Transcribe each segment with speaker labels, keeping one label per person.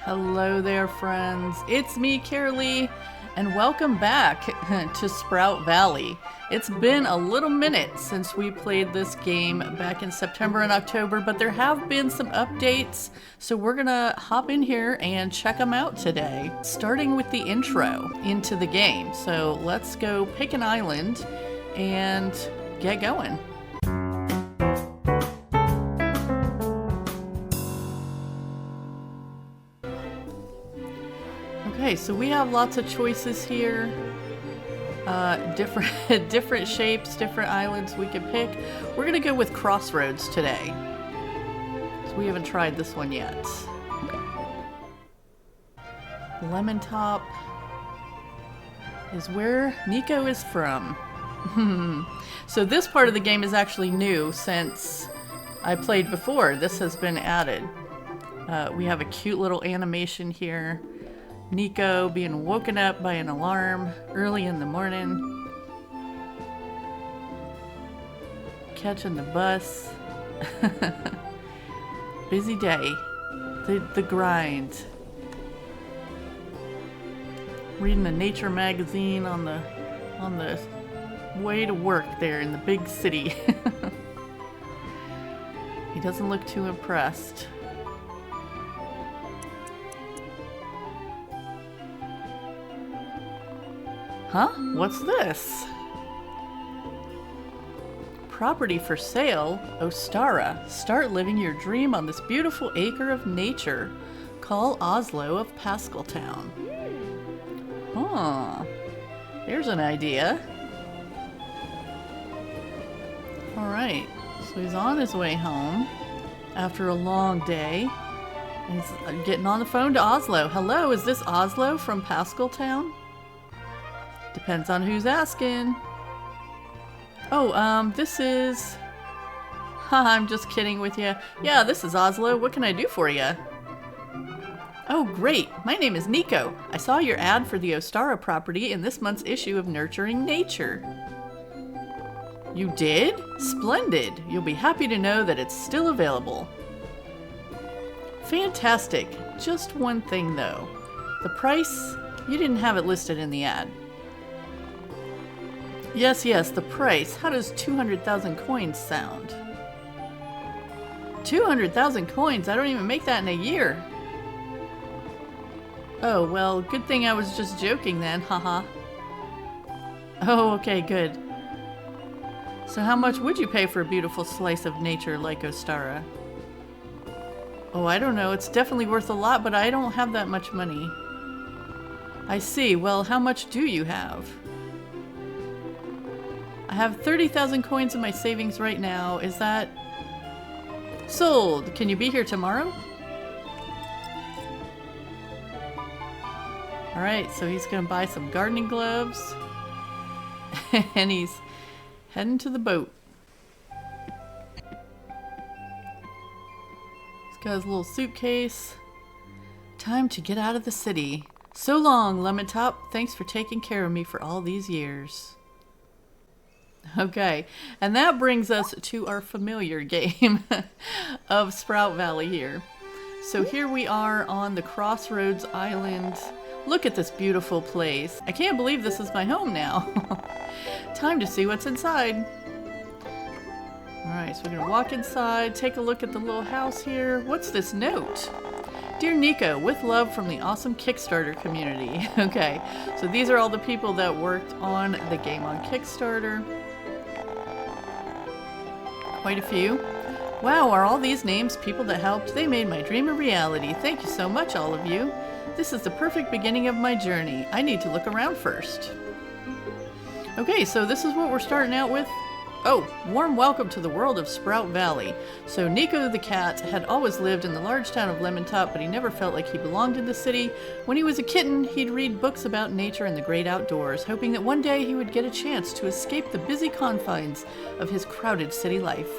Speaker 1: Hello there, friends. It's me, Carraleigh, and welcome back to Sprout Valley. It's been a little minute since we played this game back in September and October, but there have been some updates, so we're gonna hop in here and check them out today, starting with the intro into the game. So let's go pick an island and get going. Okay, so we have lots of choices here. Different shapes, different islands we can pick. We're gonna go with Crossroads today. So we haven't tried this one yet. Lemon Top is where Nico is from. So this part of the game is actually new since I played before. This has been added. We have a cute little animation here. Nico being woken up by an alarm early in the morning. Catching the bus. Busy day. The grind. Reading a nature magazine on the way to work there in the big city. He doesn't look too impressed. Huh? What's this? Property for sale, Ostara. Start living your dream on this beautiful acre of nature. Call Oslo of Pascaltown. Huh. There's an idea. Alright, so he's on his way home after a long day. He's getting on the phone to Oslo. Hello, is this Oslo from Pascaltown? Depends on who's asking. Oh, this is... I'm just kidding with you. Yeah, this is Oslo. What can I do for you? Oh, great. My name is Nico. I saw your ad for the Ostara property in this month's issue of Nurturing Nature. You did? Splendid. You'll be happy to know that it's still available. Fantastic. Just one thing, though. The price? You didn't have it listed in the ad. Yes, the price. How does 200,000 coins sound? 200,000 coins? I don't even make that in a year. Oh, well, good thing I was just joking then, haha. Oh, okay, good. So how much would you pay for a beautiful slice of nature like Ostara? Oh, I don't know. It's definitely worth a lot, but I don't have that much money. I see. Well, how much do you have? I have 30,000 coins in my savings right now. Is that... Sold! Can you be here tomorrow? Alright, so he's gonna buy some gardening gloves. And he's heading to the boat. He's got his little suitcase. Time to get out of the city. So long, Lemon Top. Thanks for taking care of me for all these years. Okay, and that brings us to our familiar game of Sprout Valley here. So here we are on the Crossroads Island. Look at this beautiful place. I can't believe this is my home now. Time to see what's inside. Alright, so we're gonna walk inside, take a look at the little house here. What's this note? Dear Nico, with love from the awesome Kickstarter community. Okay, so these are all the people that worked on the game on Kickstarter. Quite a few. Wow, are all these names people that helped? They made my dream a reality. Thank you so much, all of you. This is the perfect beginning of my journey. I need to look around first. Okay, so this is what we're starting out with. Oh, warm welcome to the world of Sprout Valley. So Nico the Cat had always lived in the large town of Lemon Top, but he never felt like he belonged in the city. When he was a kitten, he'd read books about nature and the great outdoors, hoping that one day he would get a chance to escape the busy confines of his crowded city life.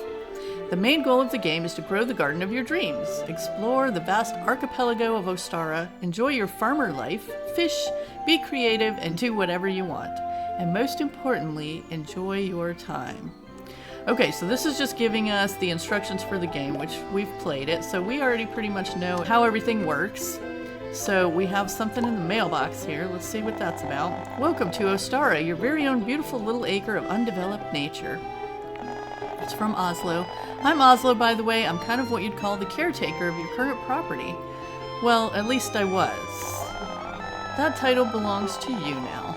Speaker 1: The main goal of the game is to grow the garden of your dreams, explore the vast archipelago of Ostara, enjoy your farmer life, fish, be creative, and do whatever you want. And most importantly, enjoy your time. Okay, so this is just giving us the instructions for the game, which we've played it, so we already pretty much know how everything works. So we have something in the mailbox here. Let's see what that's about. Welcome to Ostara, your very own beautiful little acre of undeveloped nature. It's from Oslo. I'm Oslo, by the way. I'm kind of what you'd call the caretaker of your current property. Well, at least I was. That title belongs to you now.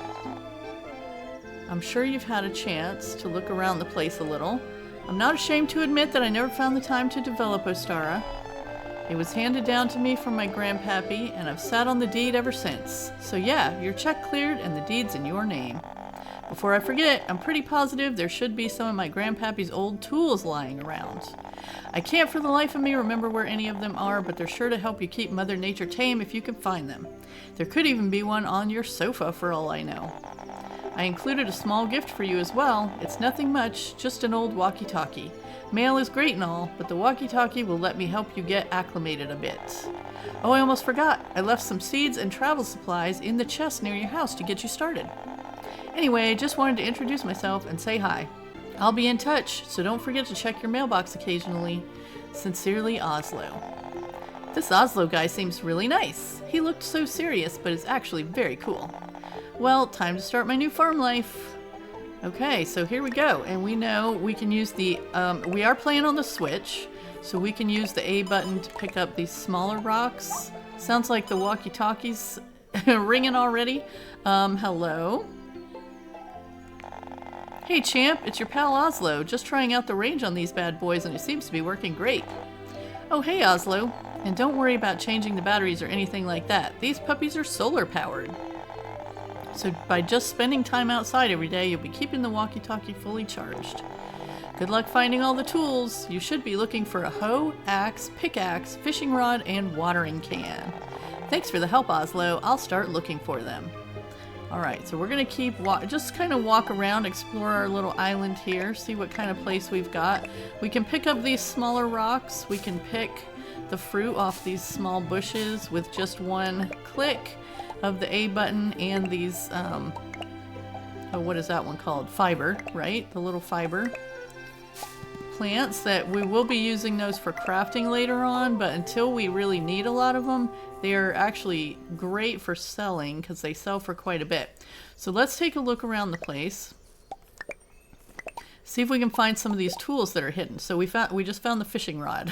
Speaker 1: I'm sure you've had a chance to look around the place a little. I'm not ashamed to admit that I never found the time to develop Ostara. It was handed down to me from my grandpappy, and I've sat on the deed ever since. So yeah, your check cleared and the deed's in your name. Before I forget, I'm pretty positive there should be some of my grandpappy's old tools lying around. I can't for the life of me remember where any of them are, but they're sure to help you keep Mother Nature tame if you can find them. There could even be one on your sofa for all I know. I included a small gift for you as well. It's nothing much, just an old walkie-talkie. Mail is great and all, but the walkie-talkie will let me help you get acclimated a bit. Oh, I almost forgot. I left some seeds and travel supplies in the chest near your house to get you started. Anyway, just wanted to introduce myself and say hi. I'll be in touch, so don't forget to check your mailbox occasionally. Sincerely, Oslo. This Oslo guy seems really nice. He looked so serious, but is actually very cool. Well, time to start my new farm life. Okay, so here we go. And we know we can use the, we are playing on the Switch, so we can use the A button to pick up these smaller rocks. Sounds like the walkie-talkie's ringing already. Hello? Hey champ, it's your pal Oslo, just trying out the range on these bad boys and it seems to be working great. Oh hey Oslo, and don't worry about changing the batteries or anything like that. These puppies are solar powered. So by just spending time outside every day, you'll be keeping the walkie-talkie fully charged. Good luck finding all the tools. You should be looking for a hoe, axe, pickaxe, fishing rod, and watering can. Thanks for the help Oslo, I'll start looking for them. Alright, so we're going to keep just kind of walk around, explore our little island here, see what kind of place we've got. We can pick up these smaller rocks, we can pick the fruit off these small bushes with just one click of the A button and these, oh, what is that one called? Fiber, right? The little fiber plants that we will be using those for crafting later on, but until we really need a lot of them, they are actually great for selling because they sell for quite a bit. So let's take a look around the place. See if we can find some of these tools that are hidden. So we just found the fishing rod.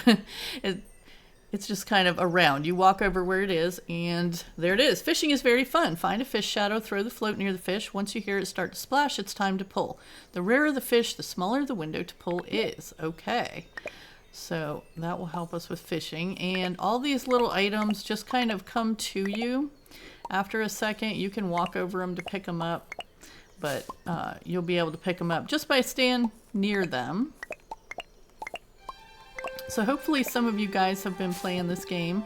Speaker 1: It's just kind of around. You walk over where it is, and there it is. Fishing is very fun. Find a fish shadow, throw the float near the fish. Once you hear it start to splash, it's time to pull. The rarer the fish, the smaller the window to pull is. Okay. So that will help us with fishing. And all these little items just kind of come to you. After a second, you can walk over them to pick them up. But you'll be able to pick them up just by staying near them. So hopefully some of you guys have been playing this game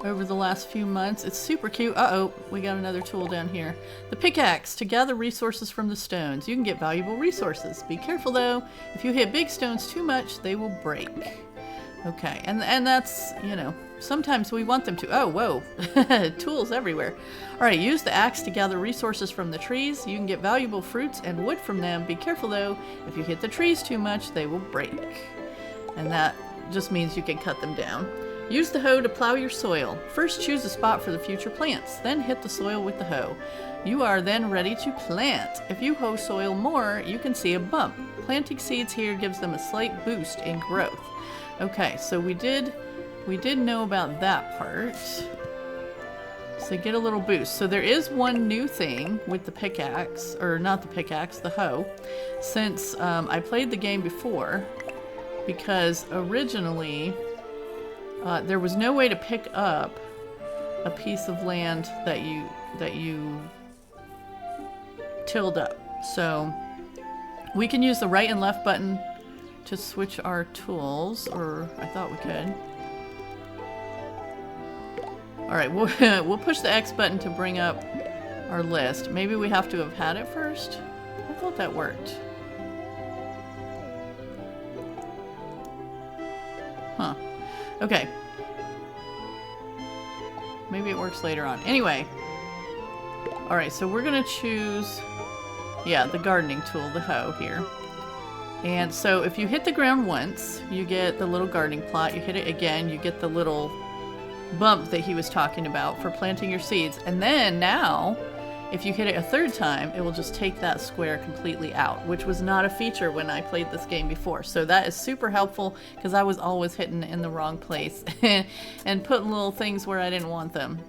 Speaker 1: over the last few months. It's super cute. Uh-oh, we got another tool down here. The pickaxe, to gather resources from the stones. You can get valuable resources. Be careful though, if you hit big stones too much, they will break. Okay, and that's, you know, sometimes we want them to. Oh, whoa, tools everywhere. All right, use the axe to gather resources from the trees. You can get valuable fruits and wood from them. Be careful though, if you hit the trees too much, they will break. And that just means you can cut them down. Use the hoe to plow your soil. First choose a spot for the future plants, then hit the soil with the hoe. You are then ready to plant. If you hoe soil more, you can see a bump. Planting seeds here gives them a slight boost in growth. Okay, so we did know about that part. So get a little boost. So there is one new thing with the pickaxe, or not the pickaxe, the hoe. Since I played the game before, because originally there was no way to pick up a piece of land that you tilled up. So we can use the right and left button to switch our tools, or I thought we could. All right, we'll push the X button to bring up our list. Maybe we have to have had it first. I thought that worked. Huh. Okay. Maybe it works later on. Anyway. Alright, so we're going to choose, yeah, the gardening tool, the hoe here. And so if you hit the ground once, you get the little gardening plot. You hit it again, you get the little bump that he was talking about for planting your seeds. And then now, if you hit it a third time, it will just take that square completely out, which was not a feature when I played this game before. So that is super helpful because I was always hitting in the wrong place and putting little things where I didn't want them.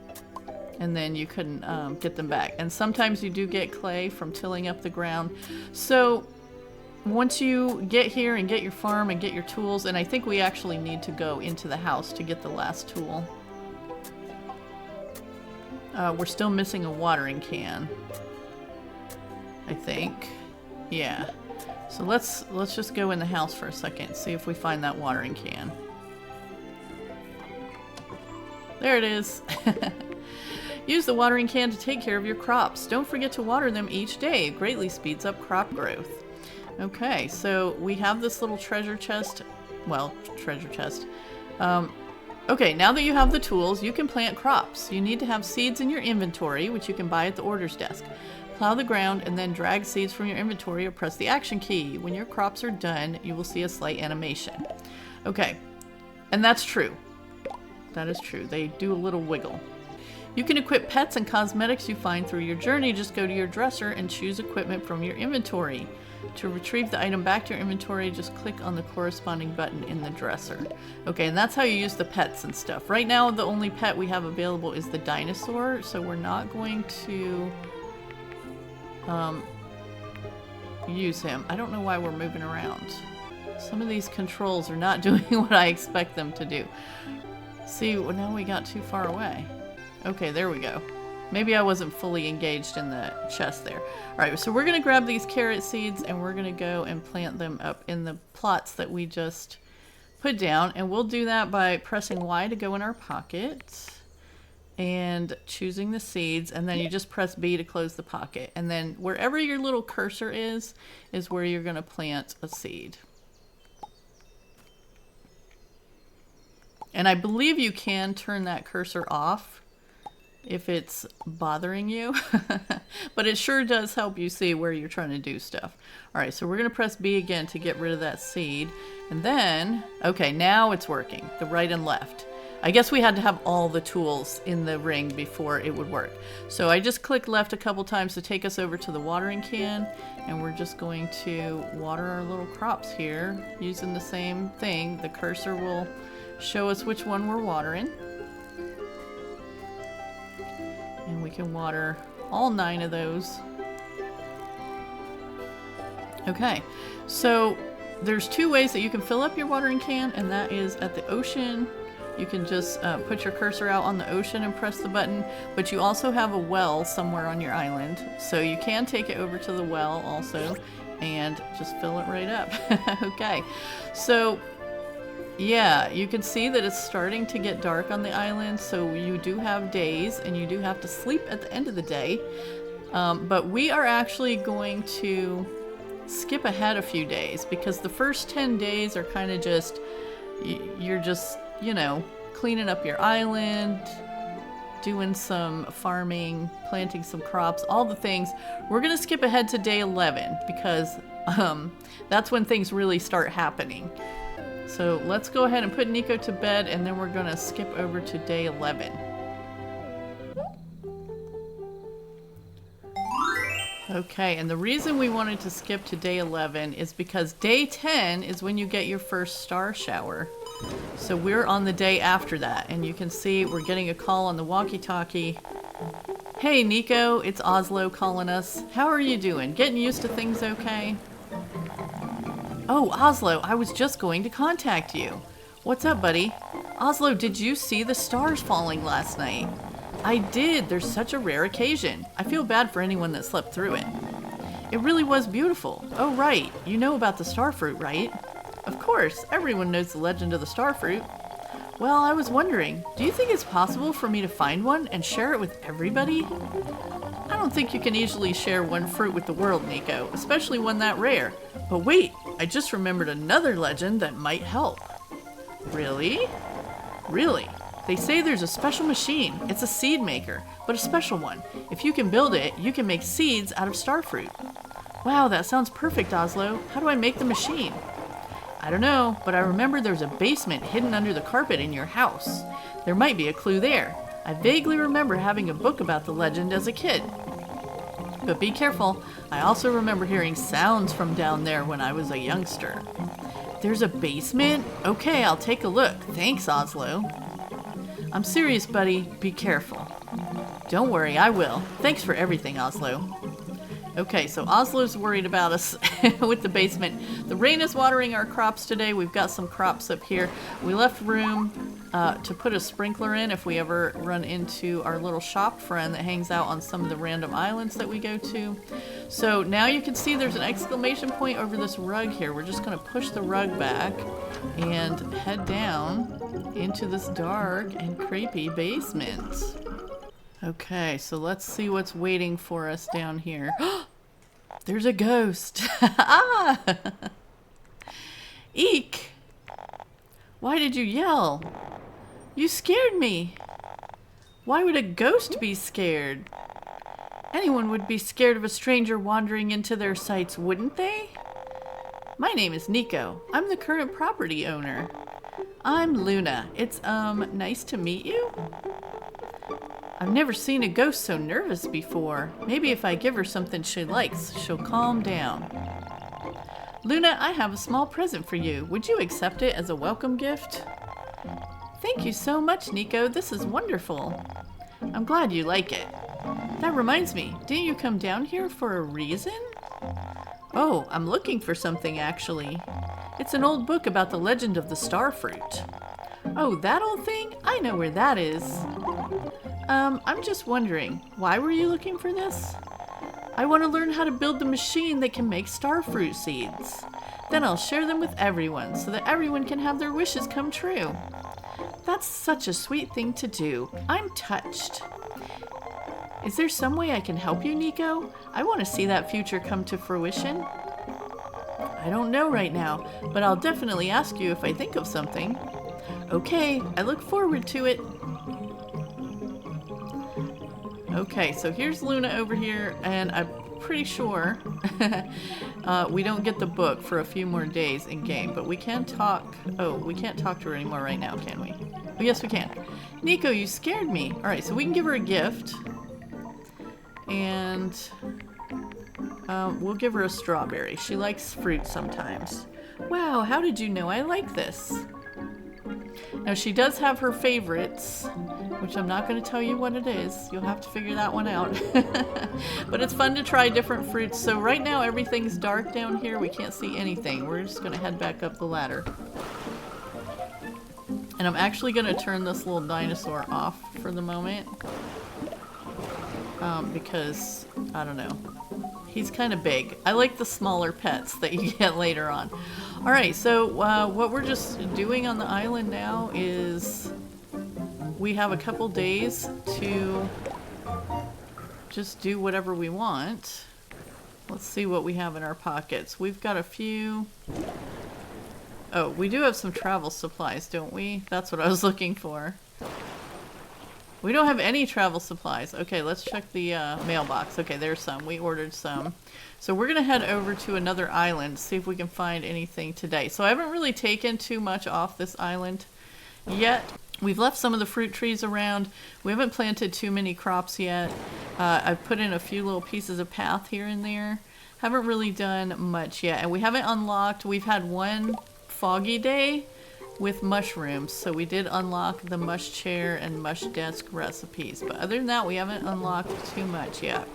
Speaker 1: And then you couldn't get them back. And sometimes you do get clay from tilling up the ground. So once you get here and get your farm and get your tools, and I think we actually need to go into the house to get the last tool. We're still missing a watering can, I think. Yeah. So let's just go in the house for a second, see if we find that watering can. There it is. Use the watering can to take care of your crops. Don't forget to water them each day. It greatly speeds up crop growth. Okay, so we have this little treasure chest. Well, treasure chest. Okay, now that you have the tools, you can plant crops. You need to have seeds in your inventory, which you can buy at the orders desk. Plow the ground and then drag seeds from your inventory or press the action key. When your crops are done, you will see a slight animation. Okay, and that's true. That is true. They do a little wiggle. You can equip pets and cosmetics you find through your journey. Just go to your dresser and choose equipment from your inventory. To retrieve the item back to your inventory, just click on the corresponding button in the dresser. Okay, and that's how you use the pets and stuff. Right now, the only pet we have available is the dinosaur, so we're not going to use him. I don't know why we're moving around. Some of these controls are not doing what I expect them to do. See, well, now we got too far away. Okay, there we go. Maybe I wasn't fully engaged in the chest there. Alright, so we're going to grab these carrot seeds and we're going to go and plant them up in the plots that we just put down. And we'll do that by pressing Y to go in our pocket and choosing the seeds. And then you just press B to close the pocket. And then wherever your little cursor is where you're going to plant a seed. And I believe you can turn that cursor off if it's bothering you, but it sure does help you see where you're trying to do stuff. All right, so we're going to press B again to get rid of that seed. And then, okay, now it's working, the right and left. I guess we had to have all the tools in the ring before it would work. So I just clicked left a couple times to take us over to the watering can, and we're just going to water our little crops here using the same thing. The cursor will show us which one we're watering. And we can water all 9 of those. Okay, so there's 2 ways that you can fill up your watering can, and that is at the ocean. You can just put your cursor out on the ocean and press the button, but you also have a well somewhere on your island, so you can take it over to the well also and just fill it right up. Okay, so yeah, you can see that it's starting to get dark on the island, so you do have days and you do have to sleep at the end of the day. But we are actually going to skip ahead a few days because the first 10 days are kind of just, you're just, you know, cleaning up your island, doing some farming, planting some crops, all the things. We're going to skip ahead to day 11 because that's when things really start happening. So let's go ahead and put Nico to bed, and then we're going to skip over to day 11. Okay, and the reason we wanted to skip to day 11 is because day 10 is when you get your first star shower. So we're on the day after that, and you can see we're getting a call on the walkie-talkie. Hey Nico, it's Oslo calling us. How are you doing? Getting used to things okay? Oh, Oslo, I was just going to contact you. What's up, buddy? Oslo, did you see the stars falling last night? I did. There's such a rare occasion. I feel bad for anyone that slept through it. It really was beautiful. Oh, right. You know about the starfruit, right? Of course. Everyone knows the legend of the starfruit. Well, I was wondering, do you think it's possible for me to find one and share it with everybody? I don't think you can easily share one fruit with the world, Nico, especially one that rare. But wait, I just remembered another legend that might help. Really? Really? They say there's a special machine. It's a seed maker, but a special one. If you can build it, you can make seeds out of starfruit. Wow, that sounds perfect, Oslo. How do I make the machine? I don't know, but I remember there's a basement hidden under the carpet in your house. There might be a clue there. I vaguely remember having a book about the legend as a kid. But be careful, I also remember hearing sounds from down there when I was a youngster. There's a basement? Okay, I'll take a look. Thanks, Oslo. I'm serious, buddy. Be careful. Don't worry, I will. Thanks for everything, Oslo. Okay, so Oslo's worried about us with the basement. The rain is watering our crops today. We've got some crops up here. We left room to put a sprinkler in if we ever run into our little shop friend that hangs out on some of the random islands that we go to. So now you can see there's an exclamation point over this rug here. We're just going to push the rug back and head down into this dark and creepy basement. Okay, so let's see what's waiting for us down here. There's a ghost. Ah! Eek! Why did you yell? You scared me. Why would a ghost be scared? Anyone would be scared of a stranger wandering into their sights, wouldn't they? My name is Nico. I'm the current property owner. I'm Luna. It's, nice to meet you. I've never seen a ghost so nervous before. Maybe if I give her something she likes, she'll calm down. Luna, I have a small present for you. Would you accept it as a welcome gift? Thank you so much, Nico. This is wonderful. I'm glad you like it. That reminds me, didn't you come down here for a reason? Oh, I'm looking for something, actually. It's an old book about the legend of the star fruit. Oh, that old thing? I know where that is. I'm just wondering, why were you looking for this? I want to learn how to build the machine that can make starfruit seeds. Then I'll share them with everyone so that everyone can have their wishes come true. That's such a sweet thing to do. I'm touched. Is there some way I can help you, Nico? I want to see that future come to fruition. I don't know right now, but I'll definitely ask you if I think of something. Okay, I look forward to it. Okay, so here's Luna over here, and I'm pretty sure we don't get the book for a few more days in game, but we can talk. Oh, we can't talk to her anymore right now, can we? Oh, yes, we can. Nico, you scared me. All right, so we can give her a gift, and we'll give her a strawberry. She likes fruit sometimes. Wow, how did you know I like this? Now, she does have her favorites, which I'm not going to tell you what it is. You'll have to figure that one out. But it's fun to try different fruits. So right now, everything's dark down here. We can't see anything. We're just going to head back up the ladder. And I'm actually going to turn this little dinosaur off for the moment. Because, I don't know. He's kind of big. I like the smaller pets that you get later on. Alright, so what we're just doing on the island now is we have a couple days to just do whatever we want. Let's see what we have in our pockets. We've got a few... Oh, we do have some travel supplies, don't we? That's what I was looking for. We don't have any travel supplies. Okay, let's check the mailbox. Okay, there's some. We ordered some. So we're going to head over to another island, see if we can find anything today. So I haven't really taken too much off this island yet. We've left some of the fruit trees around. We haven't planted too many crops yet. I've put in a few little pieces of path here and there. Haven't really done much yet. And we haven't unlocked. We've had one foggy day with mushrooms, so we did unlock the mush chair and mush desk recipes, but other than that we haven't unlocked too much yet.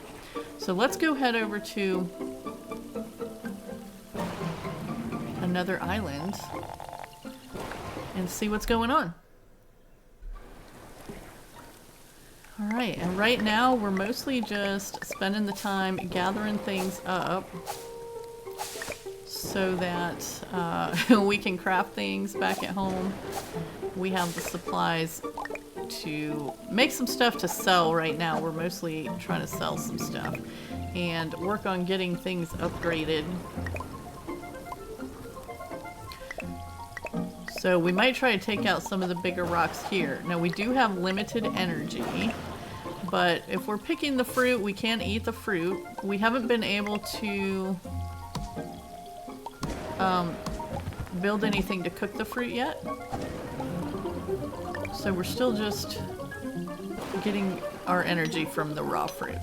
Speaker 1: So let's go head over to another island and see what's going on. Alright, and right now we're mostly just spending the time gathering things up so that we can craft things back at home. We have the supplies to make some stuff to sell right now. We're mostly trying to sell some stuff and work on getting things upgraded. So we might try to take out some of the bigger rocks here. Now we do have limited energy, but if we're picking the fruit, we can eat the fruit. We haven't been able to build anything to cook the fruit yet. So we're still just getting our energy from the raw fruit.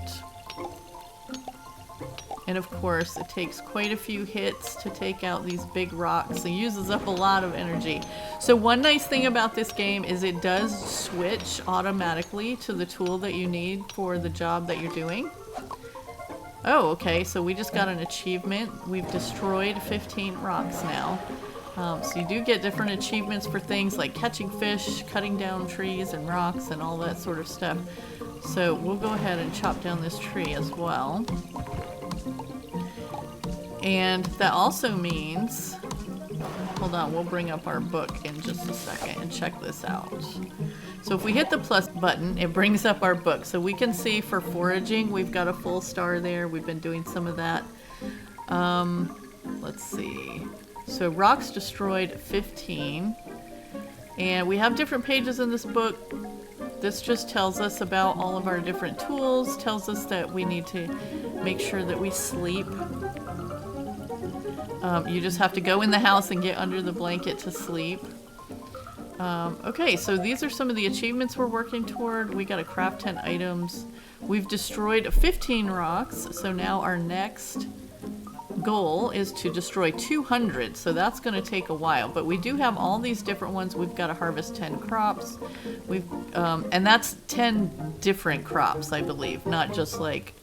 Speaker 1: And of course, it takes quite a few hits to take out these big rocks. It uses up a lot of energy. So one nice thing about this game is it does switch automatically to the tool that you need for the job that you're doing. Oh, okay, so we just got an achievement. We've destroyed 15 rocks now. So you do get different achievements for things like catching fish, cutting down trees and rocks and all that sort of stuff. So we'll go ahead and chop down this tree as well. And that also means, hold on, we'll bring up our book in just a second and check this out. So if we hit the plus button, it brings up our book. So we can see for foraging, we've got a full star there. We've been doing some of that. Let's see. So rocks destroyed 15. And we have different pages in this book. This just tells us about all of our different tools, tells us that we need to make sure that we sleep. You just have to go in the house and get under the blanket to sleep. Okay, so these are some of the achievements we're working toward. We got to craft 10 items. We've destroyed 15 rocks, so now our next goal is to destroy 200, so that's going to take a while. But we do have all these different ones. We've got to harvest 10 crops. And that's 10 different crops, I believe, not just like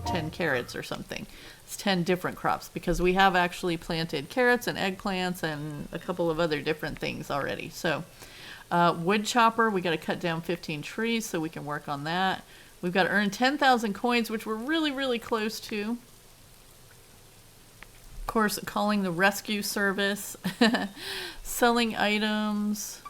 Speaker 1: 10 carrots or something. It's 10 different crops because we have actually planted carrots and eggplants and a couple of other different things already. So wood chopper, we got to cut down 15 trees so we can work on that. We've got to earn 10,000 coins, which we're really, really close to. Of course, calling the rescue service, selling items,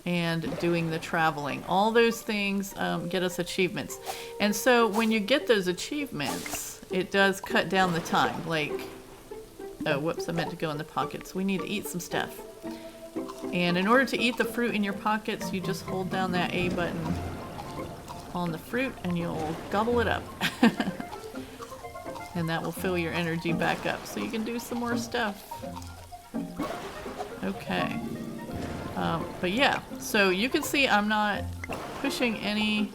Speaker 1: and doing the traveling. All those things get us achievements. And so when you get those achievements, it does cut down the time. Like, oh, whoops, I meant to go in the pockets. We need to eat some stuff. And in order to eat the fruit in your pockets, you just hold down that A button on the fruit and you'll gobble it up. And that will fill your energy back up so you can do some more stuff. Okay. But yeah, so you can see I'm not pushing any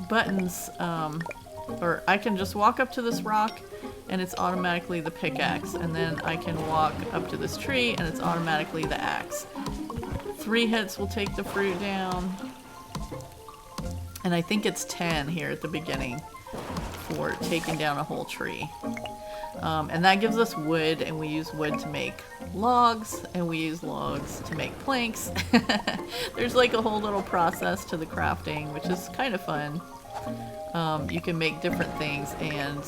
Speaker 1: buttons, or I can just walk up to this rock and it's automatically the pickaxe, and then I can walk up to this tree and it's automatically the axe. 3 hits will take the fruit down, and I think it's 10 here at the beginning for taking down a whole tree. And that gives us wood, and we use wood to make logs, and we use logs to make planks. There's like a whole little process to the crafting, which is kind of fun. You can make different things, and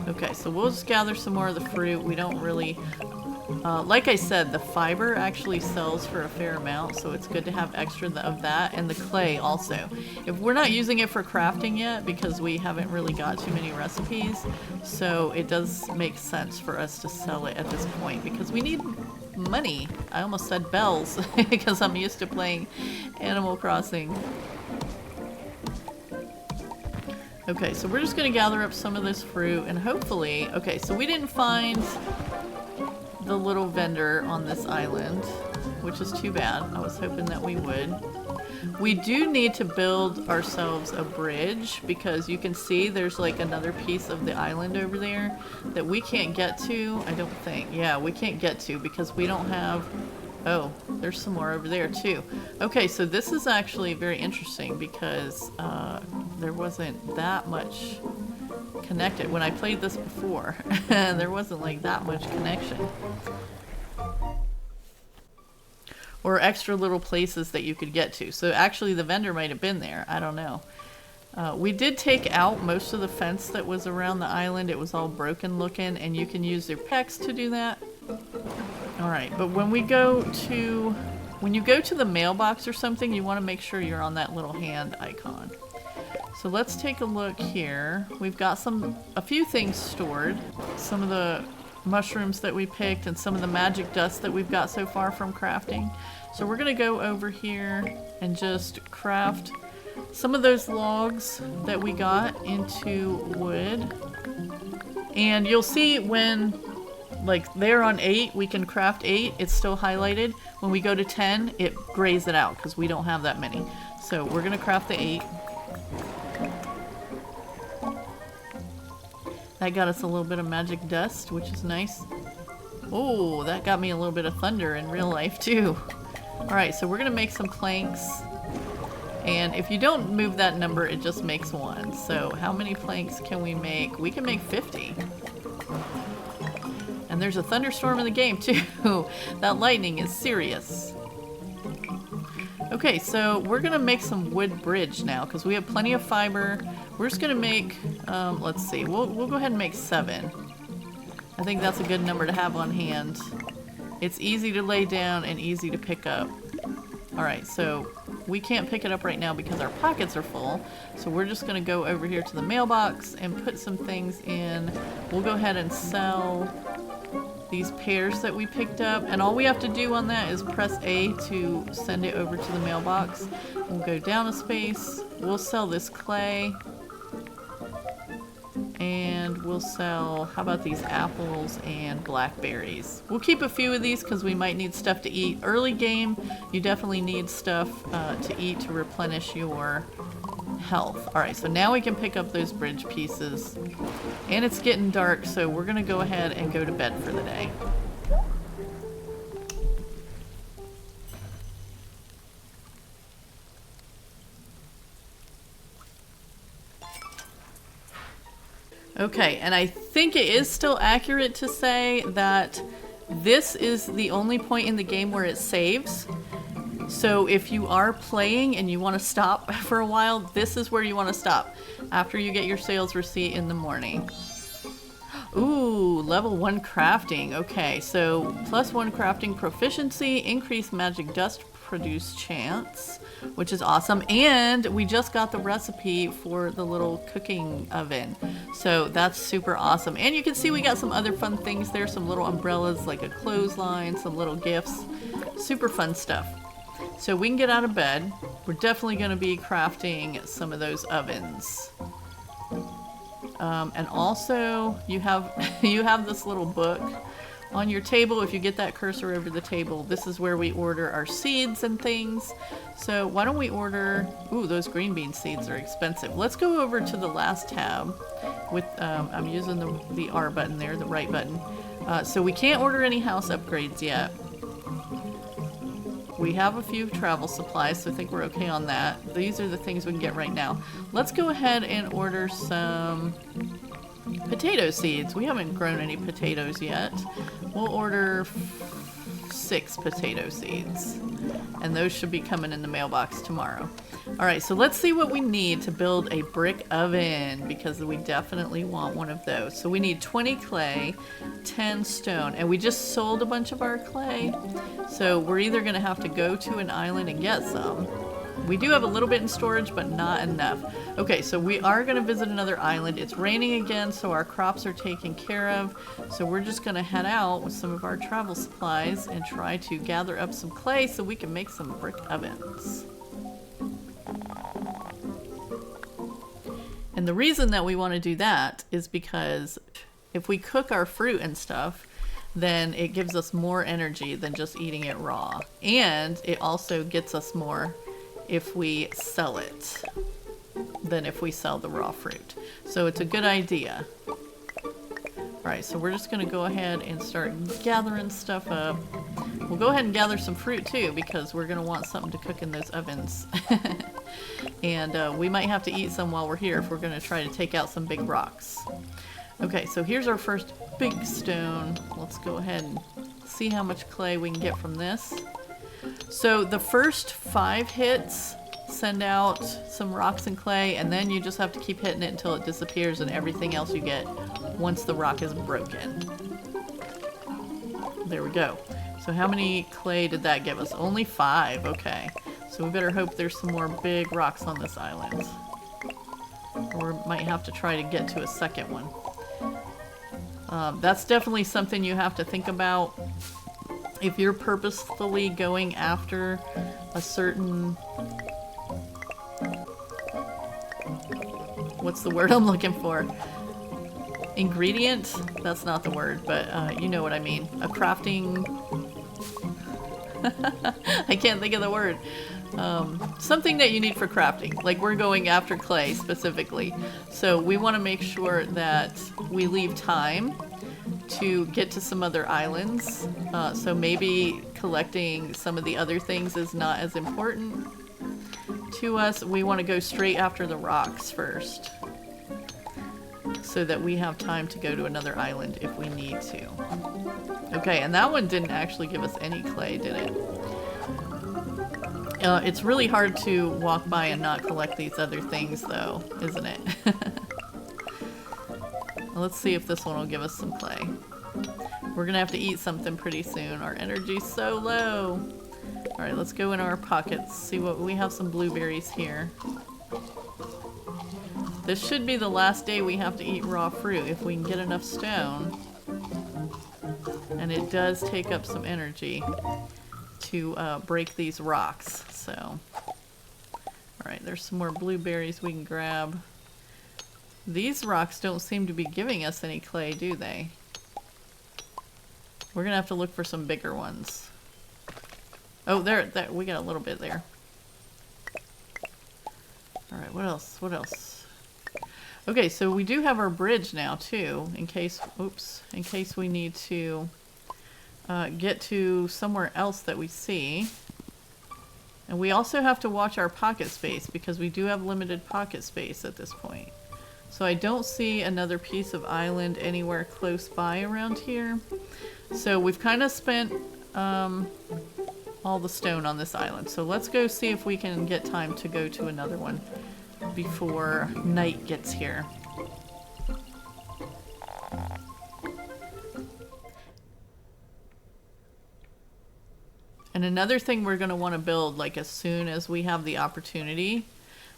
Speaker 1: okay, so we'll just gather some more of the fruit. We don't really like I said, the fiber actually sells for a fair amount, so it's good to have extra of that, and the clay also. If we're not using it for crafting yet, because we haven't really got too many recipes, so it does make sense for us to sell it at this point, because we need money. I almost said bells, because I'm used to playing Animal Crossing. Okay, so we're just going to gather up some of this fruit, and hopefully, okay, so we didn't find the little vendor on this island, which is too bad. I was hoping that we would. We do need to build ourselves a bridge, because you can see there's like another piece of the island over there that we can't get to, I don't think. Yeah, we can't get to because we don't have... Oh, there's some more over there too. Okay, so this is actually very interesting because there wasn't that much connected. When I played this before, there wasn't like that much connection. Or extra little places that you could get to. So actually the vendor might have been there. I don't know. We did take out most of the fence that was around the island. It was all broken looking, and you can use your pecs to do that. Alright, but when you go to the mailbox or something, you want to make sure you're on that little hand icon. So let's take a look here. We've got a few things stored. Some of the mushrooms that we picked and some of the magic dust that we've got so far from crafting. So we're going to go over here and just craft some of those logs that we got into wood. And you'll see when, like, they're on 8, we can craft 8. It's still highlighted. When we go to 10, it grays it out because we don't have that many. So we're going to craft the 8. That got us a little bit of magic dust, which is nice. Oh, that got me a little bit of thunder in real life too. Alright, so we're going to make some planks. And if you don't move that number, it just makes 1. So how many planks can we make? We can make 50. And there's a thunderstorm in the game too. That lightning is serious. Okay, so we're gonna make some wood bridge now because we have plenty of fiber. We're just gonna make, let's see, we'll go ahead and make 7. I think that's a good number to have on hand. It's easy to lay down and easy to pick up. Alright, so we can't pick it up right now because our pockets are full. So we're just gonna go over here to the mailbox and put some things in. We'll go ahead and sell these pears that we picked up, and all we have to do on that is press A to send it over to the mailbox. We'll go down a space, we'll sell this clay, and we'll sell, how about these apples and blackberries. We'll keep a few of these because we might need stuff to eat. Early game, you definitely need stuff to eat to replenish your health. Alright, so now we can pick up those bridge pieces. And it's getting dark, so we're going to go ahead and go to bed for the day. Okay, and I think it is still accurate to say that this is the only point in the game where it saves. So if you are playing and you want to stop for a while, this is where you want to stop after you get your sales receipt in the morning. Ooh, level 1 crafting. Okay, so +1 crafting proficiency, increased magic dust produce chance, which is awesome. And we just got the recipe for the little cooking oven. So that's super awesome. And you can see we got some other fun things there, some little umbrellas, like a clothesline, some little gifts. Super fun stuff. So we can get out of bed. We're definitely going to be crafting some of those ovens. And also you have you have this little book on your table. If you get that cursor over the table, this is where we order our seeds and things. So why don't we order, ooh, those green bean seeds are expensive. Let's go over to the last tab with, I'm using the R button there, the right button. So we can't order any house upgrades yet. We have a few travel supplies, so I think we're okay on that. These are the things we can get right now. Let's go ahead and order some potato seeds. We haven't grown any potatoes yet. We'll order 6 potato seeds. And those should be coming in the mailbox tomorrow. Alright, so let's see what we need to build a brick oven, because we definitely want one of those. So we need 20 clay, 10 stone, and we just sold a bunch of our clay. So we're either going to have to go to an island and get some. We do have a little bit in storage, but not enough. Okay, so we are going to visit another island. It's raining again, so our crops are taken care of. So we're just going to head out with some of our travel supplies and try to gather up some clay so we can make some brick ovens. And the reason that we want to do that is because if we cook our fruit and stuff, then it gives us more energy than just eating it raw. And it also gets us more if we sell it than if we sell the raw fruit. So it's a good idea. Alright, so we're just going to go ahead and start gathering stuff up. We'll go ahead and gather some fruit too, because we're going to want something to cook in those ovens. And we might have to eat some while we're here if we're going to try to take out some big rocks. Okay, so here's our first big stone. Let's go ahead and see how much clay we can get from this. So the first 5 hits send out some rocks and clay, and then you just have to keep hitting it until it disappears, and everything else you get once the rock is broken. There we go. So how many clay did that give us? Only 5. Okay. So we better hope there's some more big rocks on this island. Or we might have to try to get to a second one. That's definitely something you have to think about. If you're purposefully going after a certain what's the word I'm looking for? Ingredient? That's not the word, but you know what I mean. A crafting... I can't think of the word. Something that you need for crafting. Like we're going after clay specifically. So we want to make sure that we leave time to get to some other islands. So maybe collecting some of the other things is not as important to us. We want to go straight after the rocks first, so that we have time to go to another island if we need to. Okay, and that one didn't actually give us any clay, did it? It's really hard to walk by and not collect these other things though, isn't it? Let's see if this one will give us some clay. We're gonna have to eat something pretty soon. Our energy's so low. Alright, let's go in our pockets, see what we have. Some blueberries here. This should be the last day we have to eat raw fruit if we can get enough stone. And it does take up some energy to break these rocks, so. Alright, there's some more blueberries we can grab. These rocks don't seem to be giving us any clay, do they? We're gonna have to look for some bigger ones. Oh, there, we got a little bit there. Alright, what else? What else? Okay, so we do have our bridge now too, in case, oops, in case we need to get to somewhere else that we see. And we also have to watch our pocket space because we do have limited pocket space at this point. So I don't see another piece of island anywhere close by around here. So we've kind of spent all the stone on this island. So let's go see if we can get time to go to another one before night gets here. And another thing we're going to want to build, like as soon as we have the opportunity,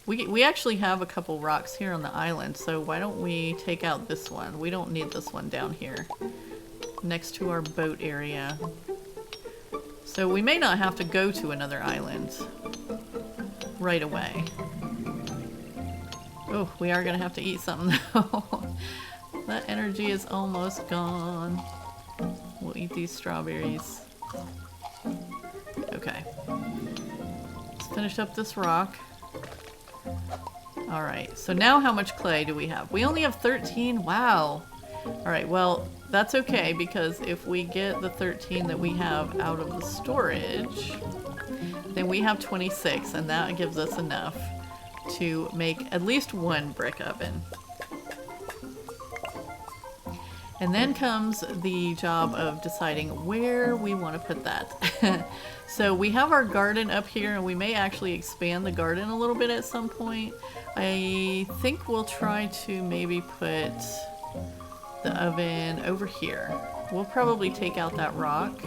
Speaker 1: we actually have a couple rocks here on the island, so why don't we take out this one? We don't need this one down here next to our boat area. So we may not have to go to another island right away. Oh, we are going to have to eat something though. That energy is almost gone. We'll eat these strawberries. Okay. Let's finish up this rock. Alright, so now how much clay do we have? We only have 13? Wow. Alright, well, that's okay because if we get the 13 that we have out of the storage, then we have 26, and that gives us enough to make at least one brick oven. And then comes the job of deciding where we want to put that. So we have our garden up here, and we may actually expand the garden a little bit at some point. I think we'll try to maybe put the oven over here. We'll probably take out that rock,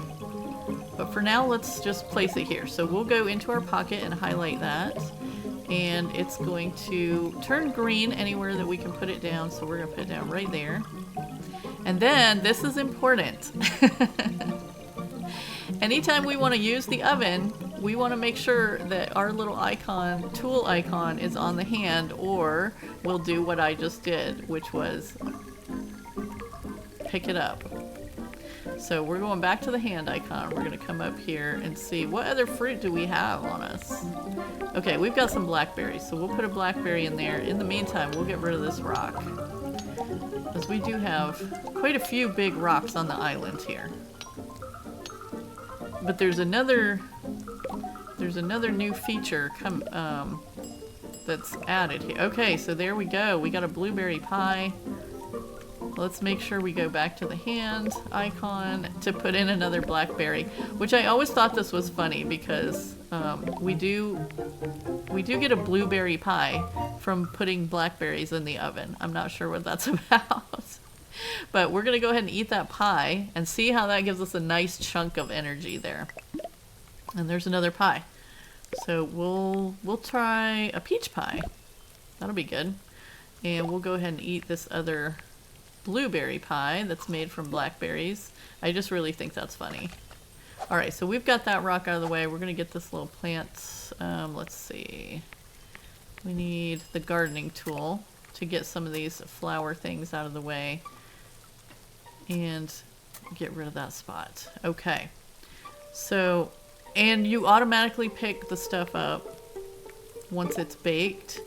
Speaker 1: but for now let's just place it here. So we'll go into our pocket and highlight that, and it's going to turn green anywhere that we can put it down, so we're going to put it down right there. And then, this is important. Anytime we want to use the oven, we want to make sure that our little icon, tool icon, is on the hand, or we'll do what I just did, which was pick it up. So we're going back to the hand icon. We're going to come up here and see what other fruit do we have on us. Okay, we've got some blackberries, so we'll put a blackberry in there. In the meantime, we'll get rid of this rock, because we do have quite a few big rocks on the island here. But there's another new feature that's added here. Okay, so there we go. We got a blueberry pie. Let's make sure we go back to the hand icon to put in another blackberry, which I always thought this was funny because we do get a blueberry pie from putting blackberries in the oven. I'm not sure what that's about. But we're going to go ahead and eat that pie and see how that gives us a nice chunk of energy there. And there's another pie. So we'll try a peach pie. That'll be good. And we'll go ahead and eat this other blueberry pie that's made from blackberries. I just really think that's funny. Alright, so we've got that rock out of the way. We're going to get this little plant. Let's see. We need the gardening tool. to get some of these flower things out of the way and get rid of that spot. Okay. So, and you automatically pick the stuff up once it's baked,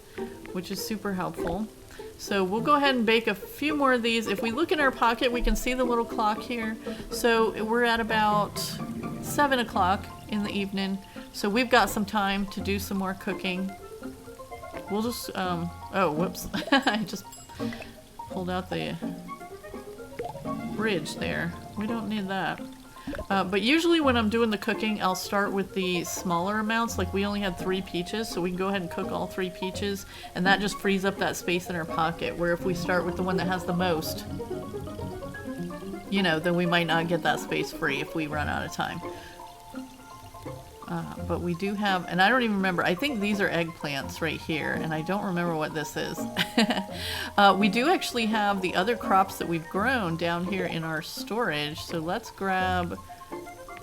Speaker 1: which is super helpful. So we'll go ahead and bake a few more of these. If we look in our pocket, we can see the little clock here. So we're at about 7 o'clock in the evening. So we've got some time to do some more cooking. We'll just, oh, whoops. I just pulled out the bridge there. We don't need that. But usually when I'm doing the cooking, I'll start with the smaller amounts. Like we only had 3 peaches, so we can go ahead and cook all 3 peaches, and that just frees up that space in our pocket, where if we start with the one that has the most, you know, then we might not get that space free if we run out of time. But we do have, and I don't even remember, I think these are eggplants right here, and I don't remember what this is. We do actually have the other crops that we've grown down here in our storage, so let's grab,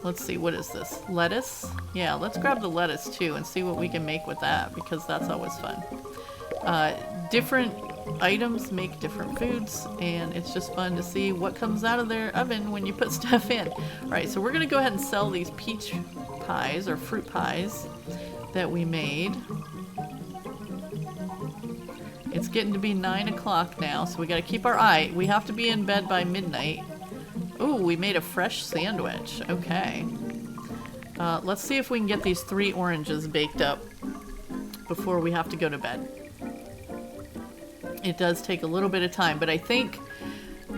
Speaker 1: let's see, what is this? Lettuce? Yeah, let's grab the lettuce too and see what we can make with that, because that's always fun. Different items make different foods, and it's just fun to see what comes out of their oven when you put stuff in. Alright, so we're gonna go ahead and sell these peach pies or fruit pies that we made. It's getting to be 9 o'clock now, so we gotta keep our eye. We have to be in bed by midnight. Ooh, we made a fresh sandwich. Okay. Let's see if we can get these 3 oranges baked up before we have to go to bed. It does take a little bit of time, but I think,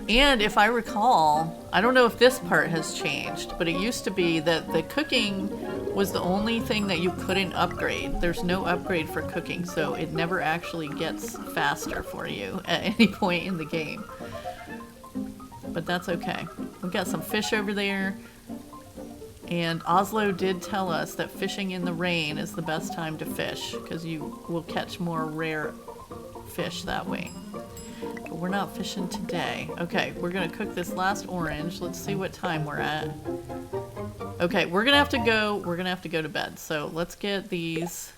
Speaker 1: and if I recall, I don't know if this part has changed, but it used to be that the cooking was the only thing that you couldn't upgrade. There's no upgrade for cooking, so it never actually gets faster for you at any point in the game. But that's okay. We've got some fish over there, and Oslo did tell us that fishing in the rain is the best time to fish, because you will catch more rare fish that way. But we're not fishing today. Okay, we're gonna cook this last orange. Let's see what time we're at. Okay, we're gonna have to go to bed. So let's get these.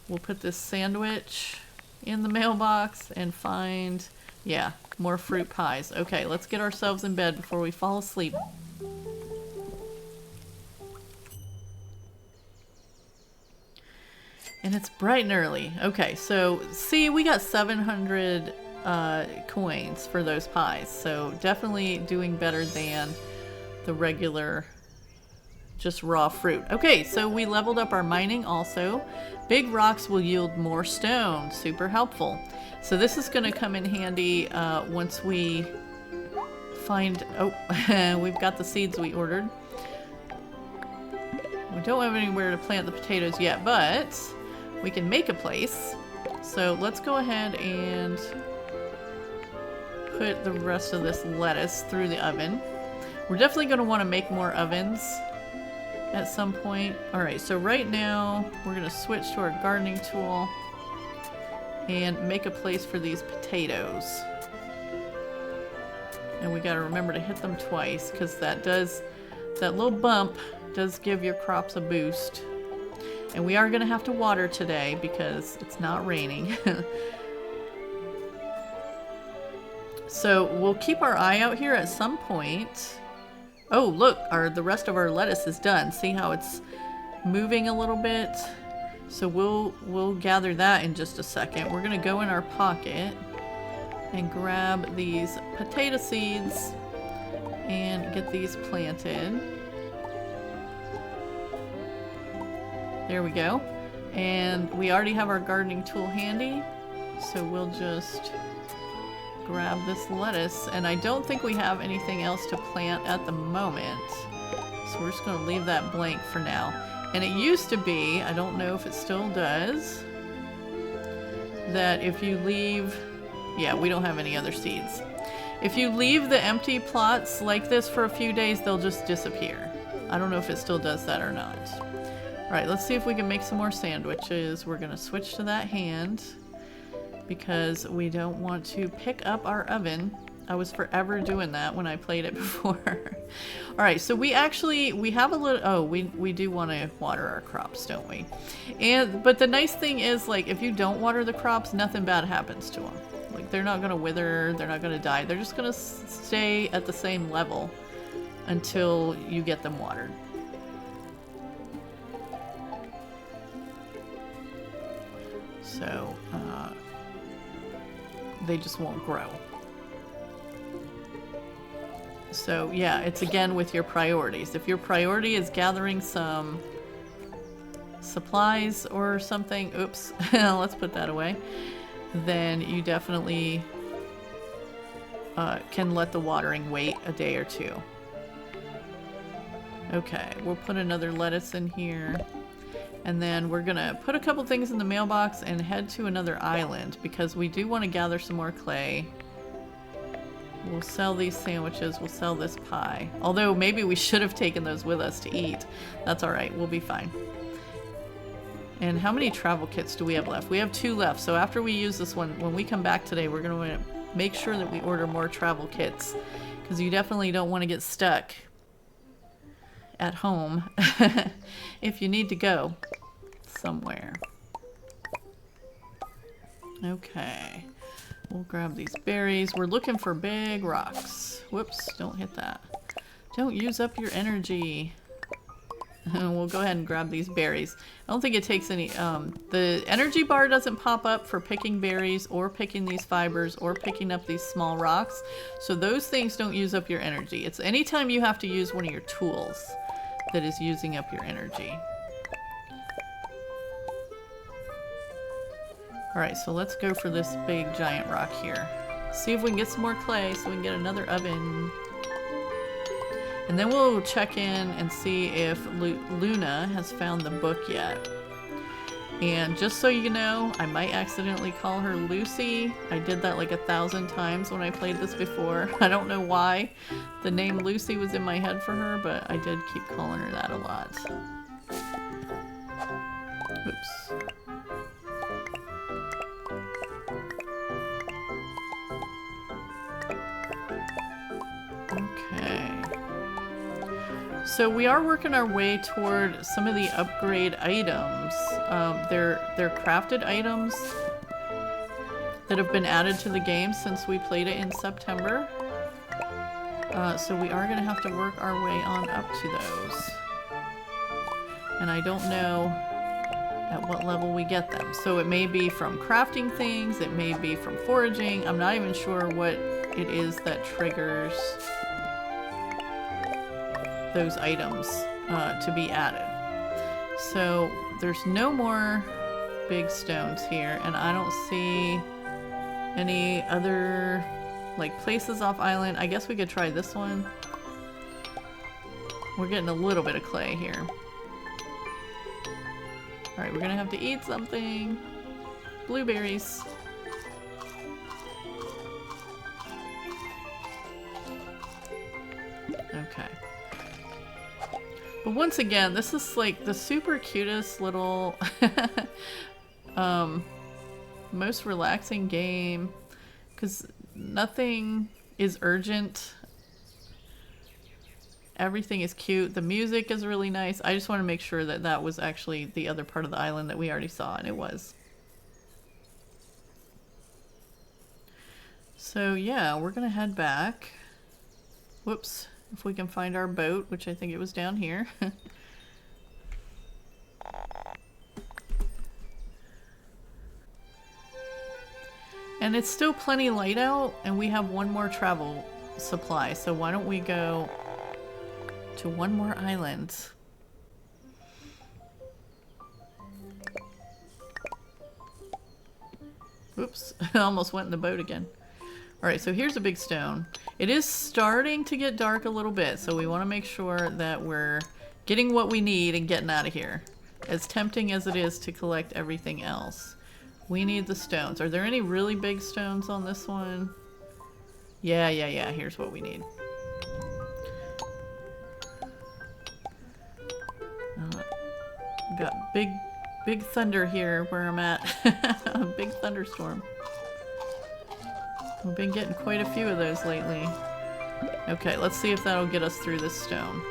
Speaker 1: We'll put this sandwich in the mailbox and find, yeah, more fruit pies. Okay, let's get ourselves in bed before we fall asleep. And it's bright and early. Okay, so see, we got 700 coins for those pies. So definitely doing better than the regular, just raw fruit. Okay, so we leveled up our mining also. Big rocks will yield more stone. Super helpful. So this is going to come in handy once we find... Oh, we've got the seeds we ordered. We don't have anywhere to plant the potatoes yet, but we can make a place. So let's go ahead and put the rest of this lettuce through the oven. We're definitely going to want to make more ovens at some point. Alright, so right now we're going to switch to our gardening tool and make a place for these potatoes. And we got to remember to hit them twice, because that little bump does give your crops a boost. And we are going to have to water today because it's not raining. So we'll keep our eye out here at some point. Oh, look, the rest of our lettuce is done. See how it's moving a little bit? So we'll gather that in just a second. We're going to go in our pocket and grab these potato seeds and get these planted. There we go. And we already have our gardening tool handy, so we'll just grab this lettuce. And I don't think we have anything else to plant at the moment, so we're just going to leave that blank for now. And it used to be, I don't know if it still does, that if you leave... Yeah, we don't have any other seeds. If you leave the empty plots like this for a few days, they'll just disappear. I don't know if it still does that or not. Alright, let's see if we can make some more sandwiches. We're going to switch to that hand because we don't want to pick up our oven. I was forever doing that when I played it before. Alright, so we have a little... Oh, we do want to water our crops, don't we? But the nice thing is, like, if you don't water the crops, nothing bad happens to them. Like, they're not going to wither, they're not going to die. They're just going to stay at the same level until you get them watered. So, they just won't grow. So, yeah, it's again with your priorities. If your priority is gathering some supplies or something, oops, let's put that away, then you definitely can let the watering wait a day or two. Okay, we'll put another lettuce in here. And then we're gonna put a couple things in the mailbox and head to another island because we do want to gather some more clay. We'll sell these sandwiches, we'll sell this pie. Although maybe we should have taken those with us to eat. That's alright, we'll be fine. And how many travel kits do we have left? We have 2 left, so after we use this one, when we come back today, we're gonna make sure that we order more travel kits. Because you definitely don't want to get stuck at home if you need to go somewhere. Okay, we'll grab these berries. We're looking for big rocks. Whoops, don't hit that. Don't use up your energy. We'll go ahead and grab these berries. I don't think it takes any, the energy bar doesn't pop up for picking berries or picking these fibers or picking up these small rocks. So those things don't use up your energy. It's anytime you have to use one of your tools that is using up your energy. Alright, so let's go for this big giant rock here. See if we can get some more clay so we can get another oven. And then we'll check in and see if Luna has found the book yet. And just so you know, I might accidentally call her Lucy. I did that like 1,000 times when I played this before. I don't know why the name Lucy was in my head for her, but I did keep calling her that a lot. Oops. Okay. So we are working our way toward some of the upgrade items. They're crafted items that have been added to the game since we played it in September. So we are going to have to work our way on up to those. And I don't know at what level we get them. So it may be from crafting things, it may be from foraging. I'm not even sure what it is that triggers those items to be added. So there's no more big stones here, and I don't see any other like places off island. I guess we could try this one. We're getting a little bit of clay here. Alright, we're gonna have to eat something. Blueberries. Okay. But once again, this is like the super cutest little most relaxing game because nothing is urgent. Everything is cute. The music is really nice. I just want to make sure that that was actually the other part of the island that we already saw, and it was. So yeah, we're gonna head back. Whoops. If we can find our boat, which I think it was down here. And it's still plenty light out, and we have one more travel supply, so why don't we go to one more island. Oops, I almost went in the boat again. Alright, so here's a big stone. It is starting to get dark a little bit, so we want to make sure that we're getting what we need and getting out of here. As tempting as it is to collect everything else. We need the stones. Are there any really big stones on this one? Yeah, here's what we need. Got big thunder here where I'm at. A big thunderstorm. We've been getting quite a few of those lately. Okay, let's see if that'll get us through this stone.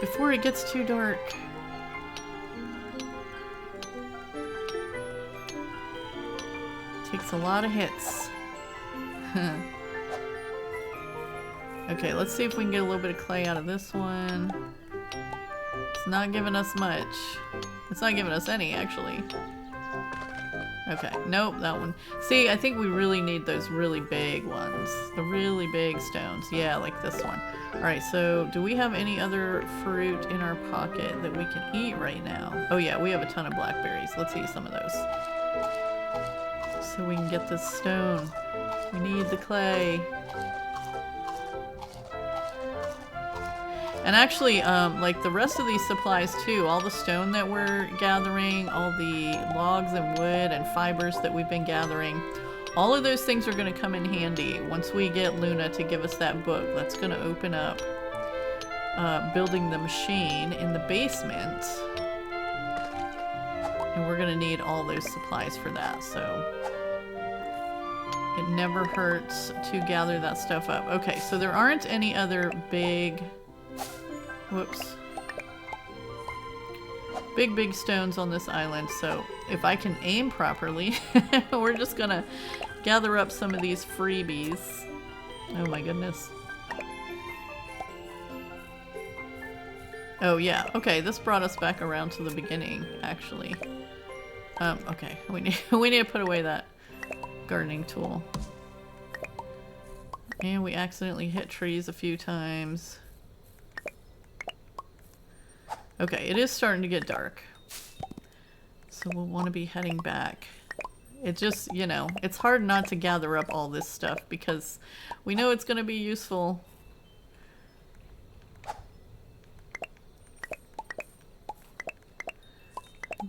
Speaker 1: Before it gets too dark. Takes a lot of hits. Okay, let's see if we can get a little bit of clay out of this one. It's not giving us much. It's not giving us any, actually. Okay, nope, that one. See, I think we really need those really big ones. The really big stones. Yeah, like this one. Alright, so do we have any other fruit in our pocket that we can eat right now? Oh yeah, we have a ton of blackberries. Let's eat some of those. So we can get this stone. We need the clay. And actually, like the rest of these supplies too, all the stone that we're gathering, all the logs and wood and fibers that we've been gathering, all of those things are going to come in handy once we get Luna to give us that book. That's going to open up building the machine in the basement. And we're going to need all those supplies for that, so it never hurts to gather that stuff up. Okay, so there aren't any other big... Whoops. Big stones on this island, so if I can aim properly, we're just gonna gather up some of these freebies. Oh my goodness. Oh yeah, okay, this brought us back around to the beginning, actually. Okay, we need to put away that gardening tool. And we accidentally hit trees a few times. Okay, it is starting to get dark. So we'll want to be heading back. It just, you know, it's hard not to gather up all this stuff because we know it's going to be useful.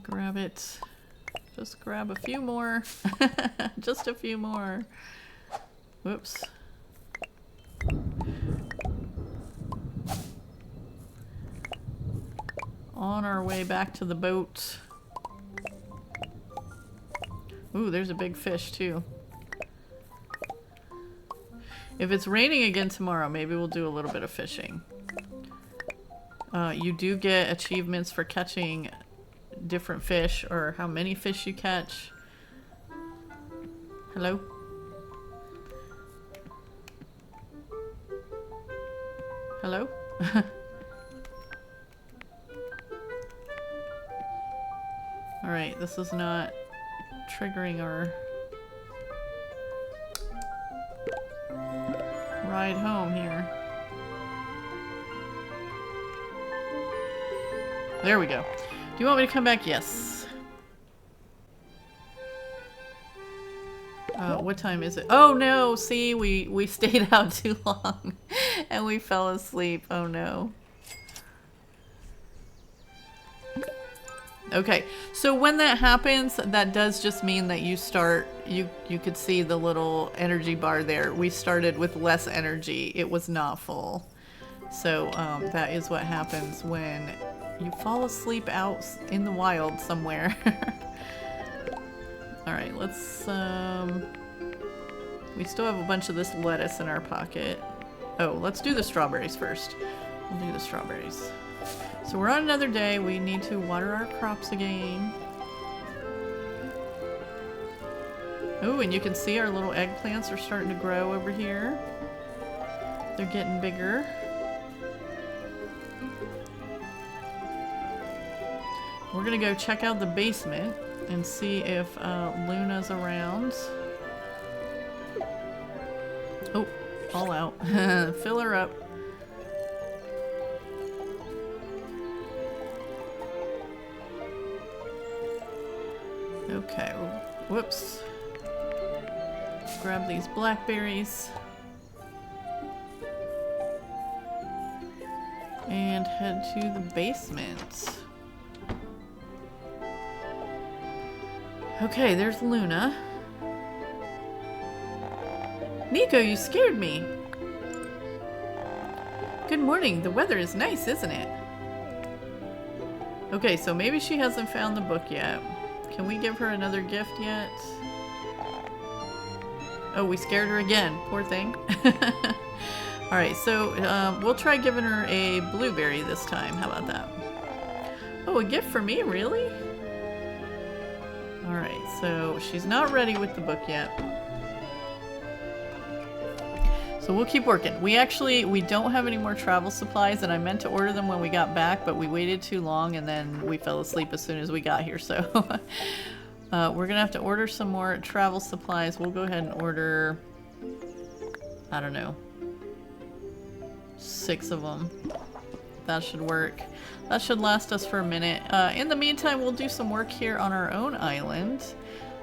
Speaker 1: Grab it. Just grab a few more. Just a few more. Whoops. On our way back to the boat. Ooh, there's a big fish too. If it's raining again tomorrow, maybe we'll do a little bit of fishing. You do get achievements for catching different fish or how many fish you catch. Hello? Hello? Alright, this is not triggering our ride home here. There we go. Do you want me to come back? Yes. What time is it? Oh no! See, we stayed out too long and we fell asleep. Oh no. Okay, so when that happens, that does just mean that you start, you could see the little energy bar there. We started with less energy. It was not full. So that is what happens when you fall asleep out in the wild somewhere. Alright, let's, we still have a bunch of this lettuce in our pocket. Oh, let's do the strawberries first. We'll do the strawberries. So we're on another day. We need to water our crops again. Oh, and you can see our little eggplants are starting to grow over here. They're getting bigger. We're gonna go check out the basement and see if Luna's around. Oh, all out. Fill her up. Okay, whoops. Grab these blackberries. And head to the basement. Okay, there's Luna. Nico, you scared me. Good morning. The weather is nice, isn't it? Okay, so maybe she hasn't found the book yet. Can we give her another gift yet? Oh, we scared her again. Poor thing. Alright, so we'll try giving her a blueberry this time. How about that? Oh, a gift for me? Really? Alright, so she's not ready with the book yet. So we'll keep working. We don't have any more travel supplies, and I meant to order them when we got back, but we waited too long and then we fell asleep as soon as we got here, so we're gonna have to order some more travel supplies. We'll go ahead and order, I don't know, 6 of them. That should work. That should last us for a minute. In the meantime, we'll do some work here on our own island.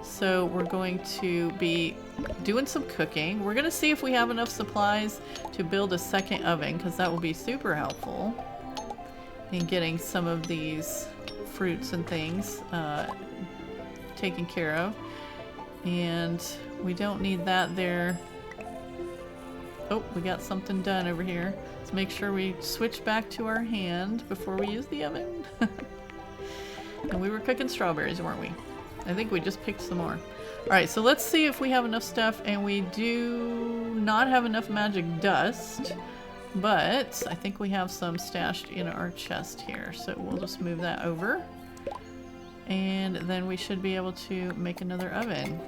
Speaker 1: So we're going to be doing some cooking. We're going to see if we have enough supplies to build a second oven, because that will be super helpful in getting some of these fruits and things taken care of. And we don't need that there. Oh, we got something done over here. Let's make sure we switch back to our hand before we use the oven. And we were cooking strawberries, weren't we? I think we just picked some more. Alright, so let's see if we have enough stuff, and we do not have enough magic dust, but I think we have some stashed in our chest here, so we'll just move that over. And then we should be able to make another oven.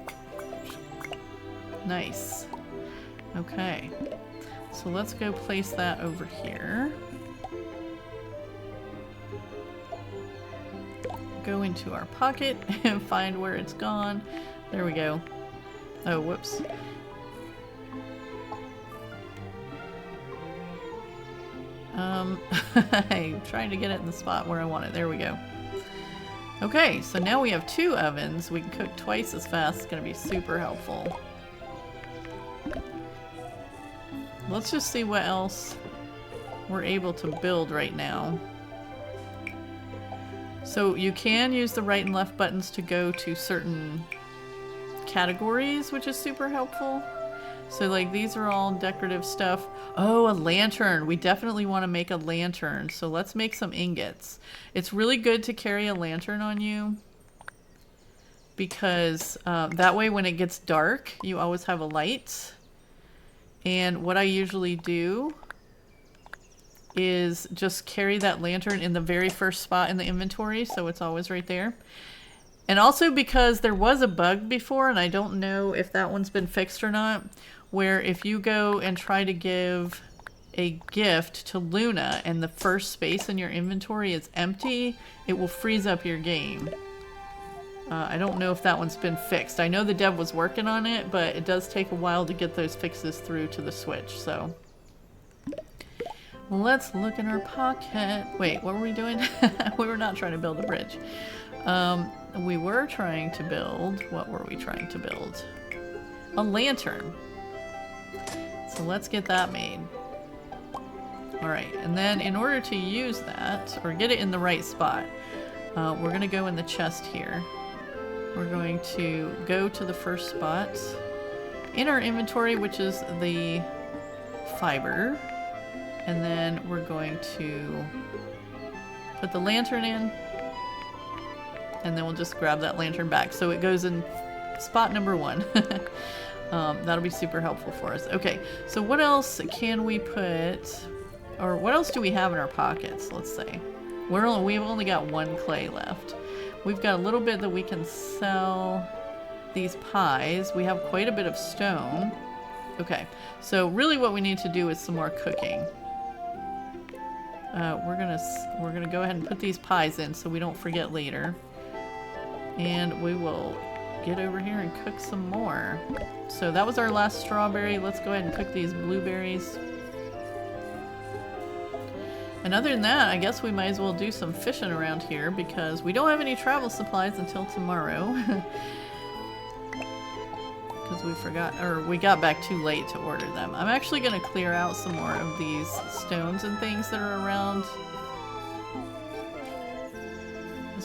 Speaker 1: Nice. Okay. So let's go place that over here. Go into our pocket and find where it's gone. There we go. Oh, whoops. I'm trying to get it in the spot where I want it. There we go. Okay, so now we have 2 ovens. We can cook twice as fast. It's going to be super helpful. Let's just see what else we're able to build right now. So you can use the right and left buttons to go to certain categories, which is super helpful. So like these are all decorative stuff. Oh, a lantern. We definitely want to make a lantern. So let's make some ingots. It's really good to carry a lantern on you because that way when it gets dark, you always have a light. And what I usually do is just carry that lantern in the very first spot in the inventory, so it's always right there. And also because there was a bug before, and I don't know if that one's been fixed or not, where if you go and try to give a gift to Luna and the first space in your inventory is empty, it will freeze up your game. I don't know if that one's been fixed. I know the dev was working on it, but it does take a while to get those fixes through to the Switch, so... Let's look in our pocket. Wait, what were we doing? We were not trying to build a bridge. We were trying to build... What were we trying to build? A lantern. So let's get that made. Alright, and then in order to use that, or get it in the right spot, we're going to go in the chest here. We're going to go to the first spot in our inventory, which is the fiber. And then we're going to put the lantern in, and then we'll just grab that lantern back. So it goes in spot number 1. That'll be super helpful for us. Okay, so what else can we put, or what else do we have in our pockets, let's say? We've only got 1 clay left. We've got a little bit that we can sell these pies. We have quite a bit of stone. Okay, so really what we need to do is some more cooking. We're gonna go ahead and put these pies in so we don't forget later. And we will get over here and cook some more. So that was our last strawberry. Let's go ahead and cook these blueberries. And other than that, I guess we might as well do some fishing around here because we don't have any travel supplies until tomorrow. Because we forgot, or we got back too late to order them. I'm actually going to clear out some more of these stones and things that are around.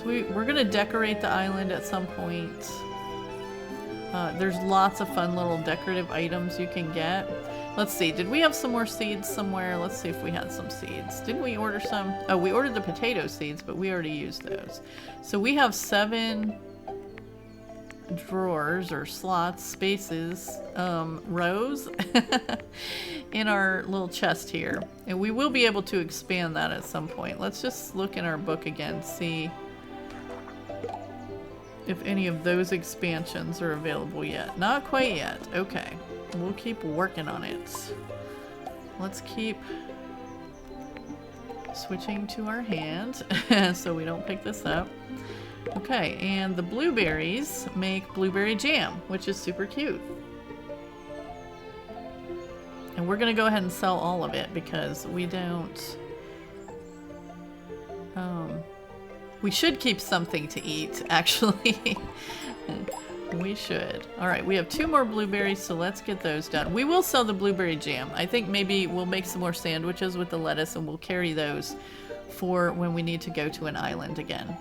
Speaker 1: We're going to decorate the island at some point. There's lots of fun little decorative items you can get. Let's see, did we have some more seeds somewhere? Let's see if we had some seeds. Didn't we order some? Oh, we ordered the potato seeds, but we already used those. So we have 7 drawers or slots, spaces, rows in our little chest here. And we will be able to expand that at some point. Let's just look in our book again, see if any of those expansions are available yet. Not quite yet. Okay. We'll keep working on it. Let's keep switching to our hand so we don't pick this up. Okay, and the blueberries make blueberry jam, which is super cute. And we're gonna go ahead and sell all of it because we don't... we should keep something to eat, actually. We should. Alright, we have 2 more blueberries, so let's get those done. We will sell the blueberry jam. I think maybe we'll make some more sandwiches with the lettuce and we'll carry those for when we need to go to an island again.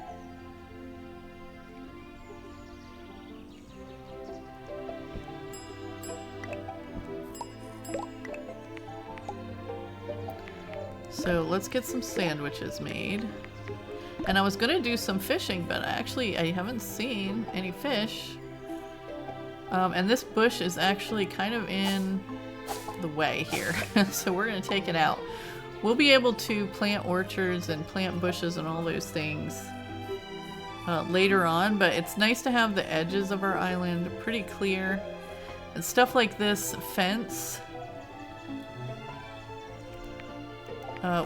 Speaker 1: So let's get some sandwiches made. And I was gonna do some fishing, but I haven't seen any fish. And this bush is actually kind of in the way here. So we're gonna take it out. We'll be able to plant orchards and plant bushes and all those things later on, but it's nice to have the edges of our island pretty clear. And stuff like this fence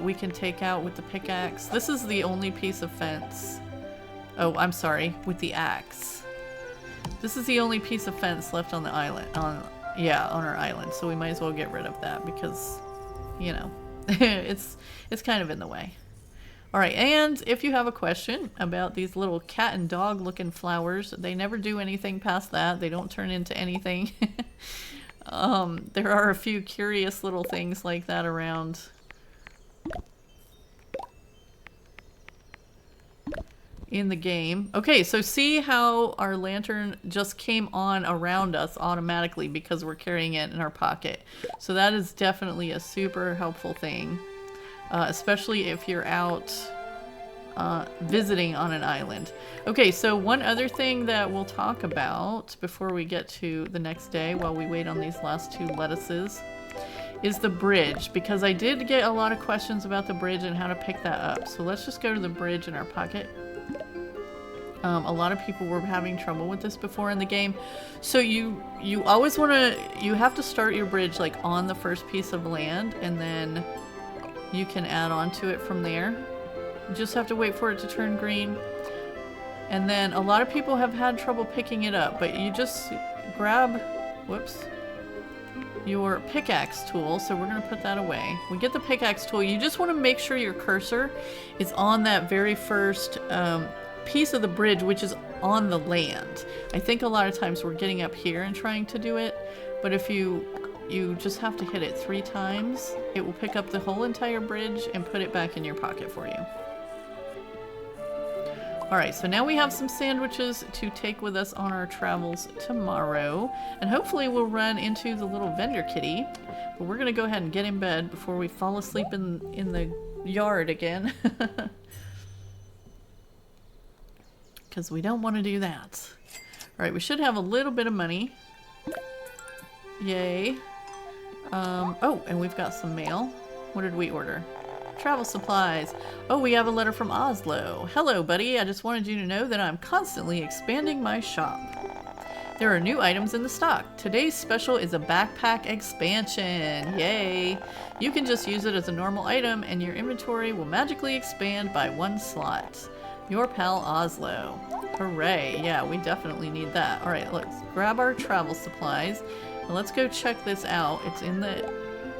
Speaker 1: we can take out with the pickaxe. This is the only piece of fence. Oh, I'm sorry, with the axe. This is the only piece of fence left on the island. On our island. So we might as well get rid of that because, you know, it's kind of in the way. All right, and if you have a question about these little cat and dog looking flowers, they never do anything past that. They don't turn into anything. There are a few curious little things like that around. In the game. Okay, so see how our lantern just came on around us automatically because we're carrying it in our pocket. So that is definitely a super helpful thing, especially if you're out visiting on an island. Okay, so one other thing that we'll talk about before we get to the next day while we wait on these last 2 lettuces is the bridge, because I did get a lot of questions about the bridge and how to pick that up. So let's just go to the bridge in our pocket. A lot of people were having trouble with this before in the game. So you always want to, you have to start your bridge like on the first piece of land and then you can add on to it from there. You just have to wait for it to turn green. And then a lot of people have had trouble picking it up, but you just grab, whoops, your pickaxe tool. So we're going to put that away. We get the pickaxe tool. You just want to make sure your cursor is on that very first piece of the bridge, which is on the land. I think a lot of times we're getting up here and trying to do it, but if you just have to hit it 3 times, it will pick up the whole entire bridge and put it back in your pocket for you. Alright, so now we have some sandwiches to take with us on our travels tomorrow, and hopefully we'll run into the little vendor kitty, but we're gonna go ahead and get in bed before we fall asleep in the yard again. Because we don't want to do that. Alright, we should have a little bit of money. Yay. Oh, and we've got some mail. What did we order? Travel supplies. Oh, we have a letter from Oslo. Hello, buddy. I just wanted you to know that I'm constantly expanding my shop. There are new items in the stock. Today's special is a backpack expansion. Yay. You can just use it as a normal item and your inventory will magically expand by 1 slot. Your pal Oslo. Hooray. Yeah, we definitely need that. Alright, let's grab our travel supplies. And let's go check this out. It's in the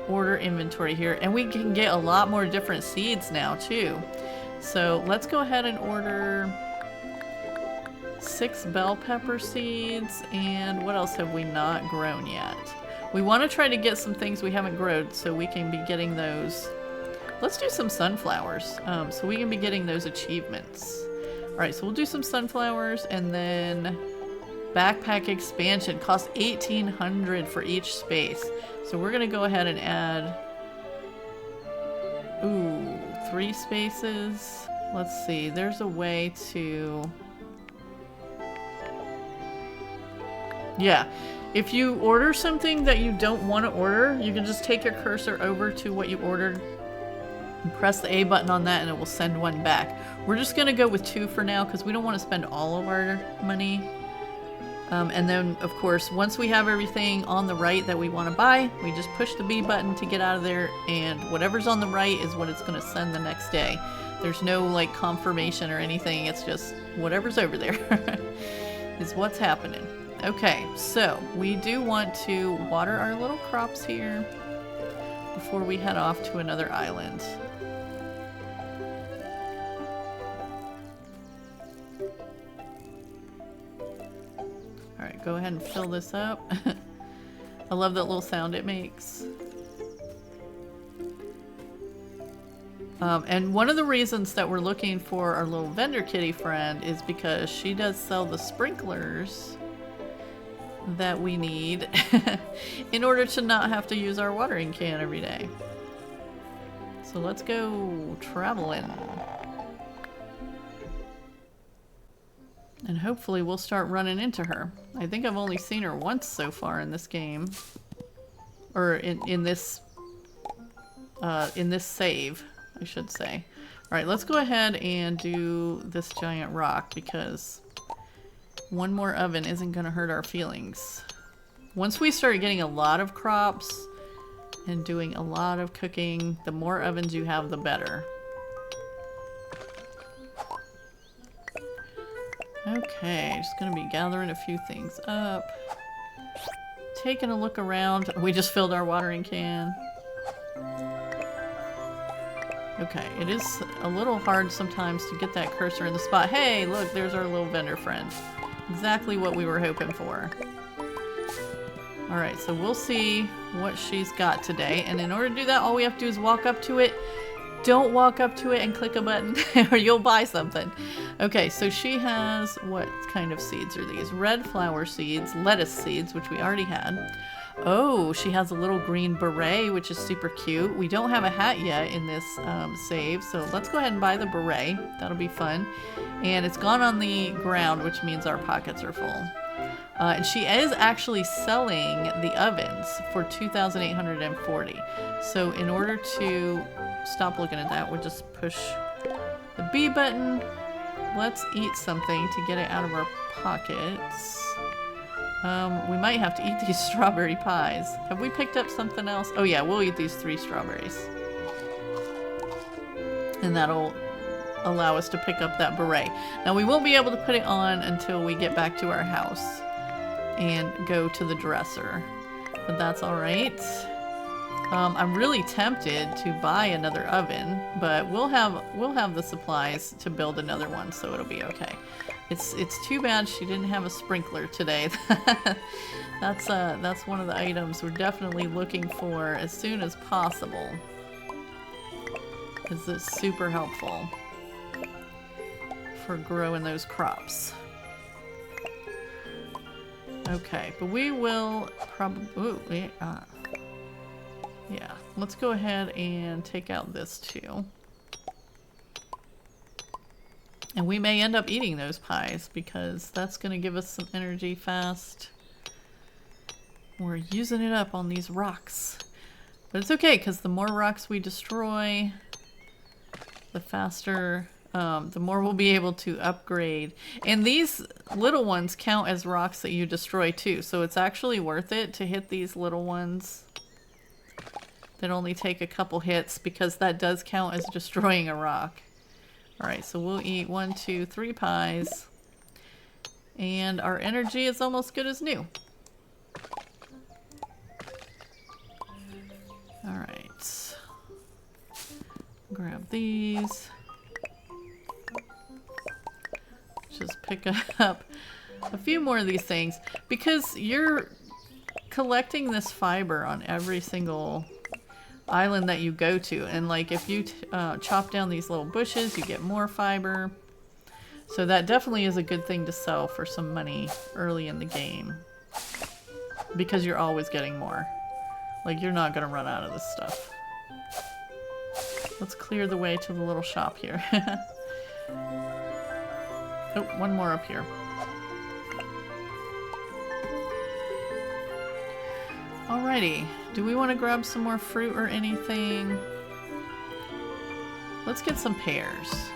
Speaker 1: order inventory here. And we can get a lot more different seeds now, too. So let's go ahead and order 6 bell pepper seeds. And what else have we not grown yet? We want to try to get some things we haven't grown so we can be getting those. Let's do some sunflowers, so we can be getting those achievements. Alright, so we'll do some sunflowers, and then backpack expansion costs 1,800 for each space. So we're going to go ahead and add, 3 spaces. Let's see, there's a way to Yeah. If you order something that you don't want to order, you can just take your cursor over to what you ordered and press the A button on that and it will send one back. We're just going to go with 2 for now because we don't want to spend all of our money. And then, of course, once we have everything on the right that we want to buy, we just push the B button to get out of there, and whatever's on the right is what it's going to send the next day. There's no, like, confirmation or anything. It's just whatever's over there is what's happening. Okay, so we do want to water our little crops here before we head off to another island. Alright, go ahead and fill this up. I love that little sound it makes. And one of the reasons that we're looking for our little vendor kitty friend is because she does sell the sprinklers that we need in order to not have to use our watering can every day. So let's go traveling. And hopefully we'll start running into her. I think I've only seen her once so far in this game. Or in this save, I should say. Alright, let's go ahead and do this giant rock because one more oven isn't going to hurt our feelings. Once we start getting a lot of crops and doing a lot of cooking, the more ovens you have, the better. Okay, just gonna be gathering a few things up. Taking a look around. We just filled our watering can. Okay, it is a little hard sometimes to get that cursor in the spot. Hey, look, there's our little vendor friend. Exactly what we were hoping for. Alright, so we'll see what she's got today. And in order to do that, all we have to do is walk up to it. Don't walk up to it and click a button or you'll buy something. Okay, so she has, what kind of seeds are these? Red flower seeds, lettuce seeds, which we already had. Oh, she has a little green beret, which is super cute. We don't have a hat yet in this save, so let's go ahead and buy the beret. That'll be fun. And it's gone on the ground, which means our pockets are full. And she is actually selling the ovens for 2,840. So in order to stop looking at that, we'll just push the B button. Let's eat something to get it out of our pockets. We might have to eat these strawberry pies. Have we picked up something else? Oh yeah, we'll eat these 3 strawberries. And that'll allow us to pick up that beret. Now we won't be able to put it on until we get back to our house and go to the dresser. But that's alright. I'm really tempted to buy another oven, but we'll have the supplies to build another one, so it'll be okay. It's too bad she didn't have a sprinkler today. That's one of the items we're definitely looking for as soon as possible, because it's super helpful for growing those crops. Okay, but we will probably yeah, let's go ahead and take out this too. And we may end up eating those pies because that's going to give us some energy fast. We're using it up on these rocks. But it's okay because the more rocks we destroy, the faster, the more we'll be able to upgrade. And these little ones count as rocks that you destroy too. So it's actually worth it to hit these little ones that only take a couple hits because that does count as destroying a rock. Alright, so we'll eat 1, 2, 3 pies. And our energy is almost good as new. Alright. Grab these. Just pick up a few more of these things. Because you're collecting this fiber on every single island that you go to, and like if you chop down these little bushes, you get more fiber. So that definitely is a good thing to sell for some money early in the game, because you're always getting more. Like, you're not gonna run out of this stuff. Let's clear the way to the little shop here. Oh, one more up here. Alrighty. Do we want to grab some more fruit or anything? Let's get some pears.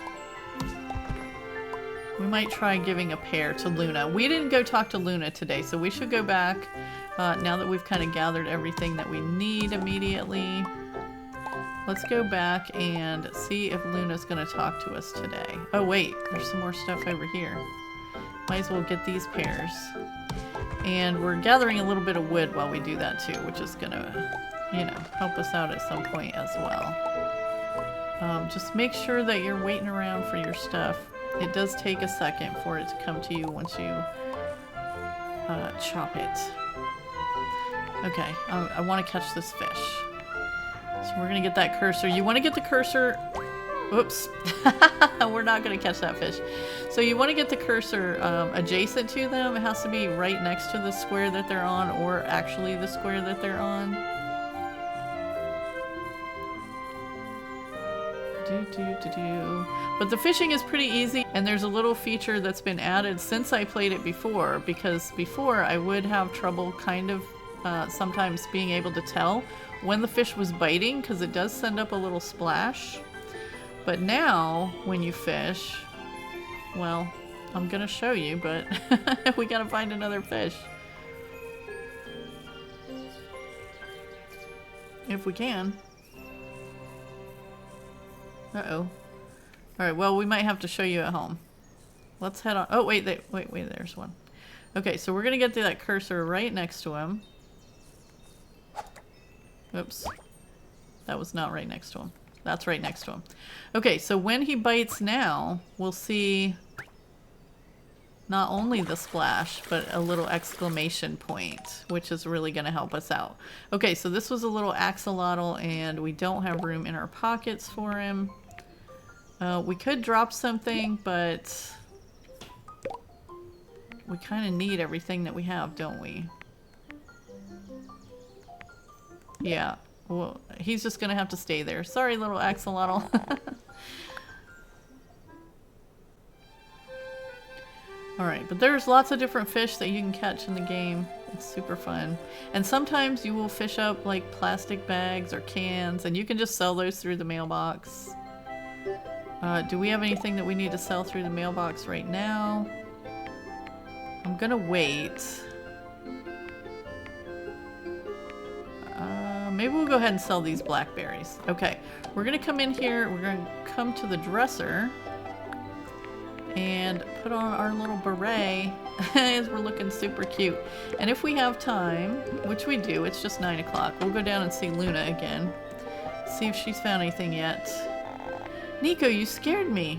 Speaker 1: We might try giving a pear to Luna. We didn't go talk to Luna today, so we should go back now that we've kind of gathered everything that we need immediately. Let's go back and see if Luna's going to talk to us today. Oh wait, there's some more stuff over here. Might as well get these pears. And we're gathering a little bit of wood while we do that too, which is going to, you know, help us out at some point as well. Just make sure that you're waiting around for your stuff. It does take a second for it to come to you once you chop it. Okay, I want to catch this fish. So we're going to get that cursor. You want to get the cursor... Oops. We're not going to catch that fish. So you want to get the cursor adjacent to them. It has to be right next to the square that they're on, or actually the square that they're on. But the fishing is pretty easy, and there's a little feature that's been added since I played it before, because before I would have trouble kind of sometimes being able to tell when the fish was biting, because it does send up a little splash. But now when you fish, well, I'm gonna show you, but we gotta find another fish if we can. Uh-oh. Alright, well, we might have to show you at home. Let's head on. Oh, wait, wait, there's one. Okay, so we're going to get to that cursor right next to him. Oops. That was not right next to him. That's right next to him. Okay, so when he bites now, we'll see not only the splash, but a little exclamation point, which is really going to help us out. Okay, so this was a little axolotl, and we don't have room in our pockets for him. We could drop something, but we kind of need everything that we have, don't we? Yeah, well, he's just going to have to stay there. Sorry, little axolotl. Alright, but there's lots of different fish that you can catch in the game. It's super fun. And sometimes you will fish up like plastic bags or cans, and you can just sell those through the mailbox. Do we have anything that we need to sell through the mailbox right now? I'm gonna wait. Maybe we'll go ahead and sell these blackberries. Okay, we're gonna come in here, we're gonna come to the dresser and put on our little beret as we're looking super cute. And if we have time, which we do, it's just 9 o'clock, we'll go down and see Luna again. See if she's found anything yet. Nico, you scared me.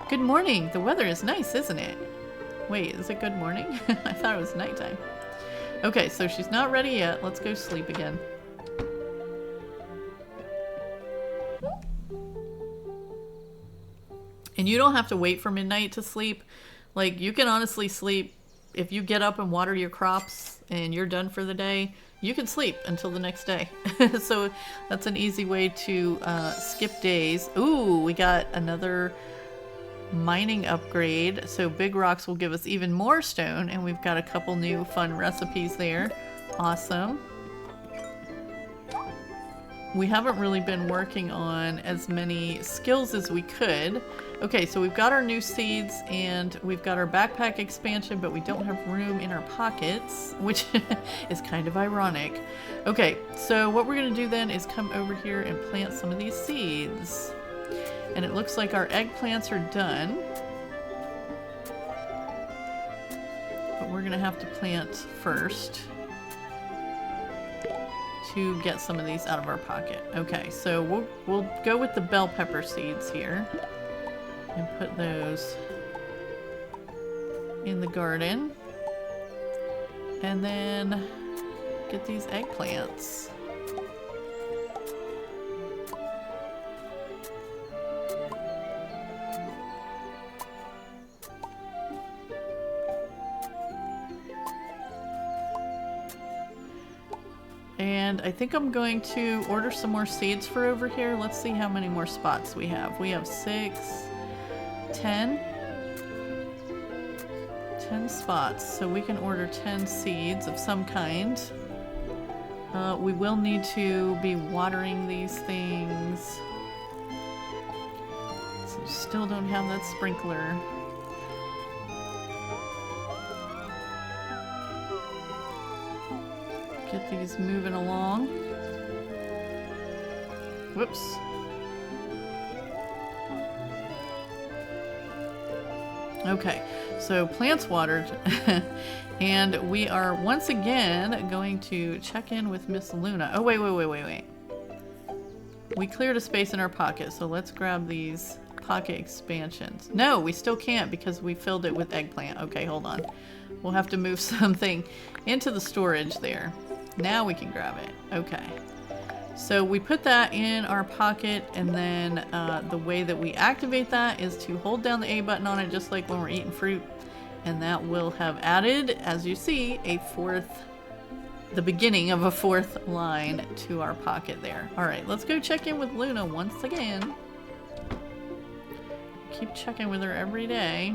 Speaker 1: Good morning. The weather is nice, isn't it? Wait, is it good morning? I thought it was nighttime. Okay, so she's not ready yet. Let's go sleep again. And you don't have to wait for midnight to sleep. Like, you can honestly sleep if you get up and water your crops and you're done for the day. You can sleep until the next day. So that's an easy way to skip days. Ooh, we got another mining upgrade. So big rocks will give us even more stone, and we've got a couple new fun recipes there. Awesome. We haven't really been working on as many skills as we could. Okay, so we've got our new seeds and we've got our backpack expansion, but we don't have room in our pockets, which is kind of ironic. Okay, so what we're going to do then is come over here and plant some of these seeds. And it looks like our eggplants are done. But we're going to have to plant first to get some of these out of our pocket. Okay, so we'll go with the bell pepper seeds here and put those in the garden, and then get these eggplants. And I think I'm going to order some more seeds for over here. Let's see how many more spots we have. We have 6, 10, 10 spots, so we can order 10 seeds of some kind. We will need to be watering these things. So still don't have that sprinkler. Get these moving along. Whoops. Okay, so plants watered. And we are once again going to check in with Miss Luna. Oh, wait. We cleared a space in our pocket, so let's grab these pocket expansions. No, we still can't because we filled it with eggplant. Okay, hold on. We'll have to move something into the storage there. Now we can grab it. Okay. So we put that in our pocket, and then the way that we activate that is to hold down the A button on it, just like when we're eating fruit. And that will have added, as you see, the beginning of a fourth line to our pocket there. All right, let's go check in with Luna once again. Keep checking with her every day.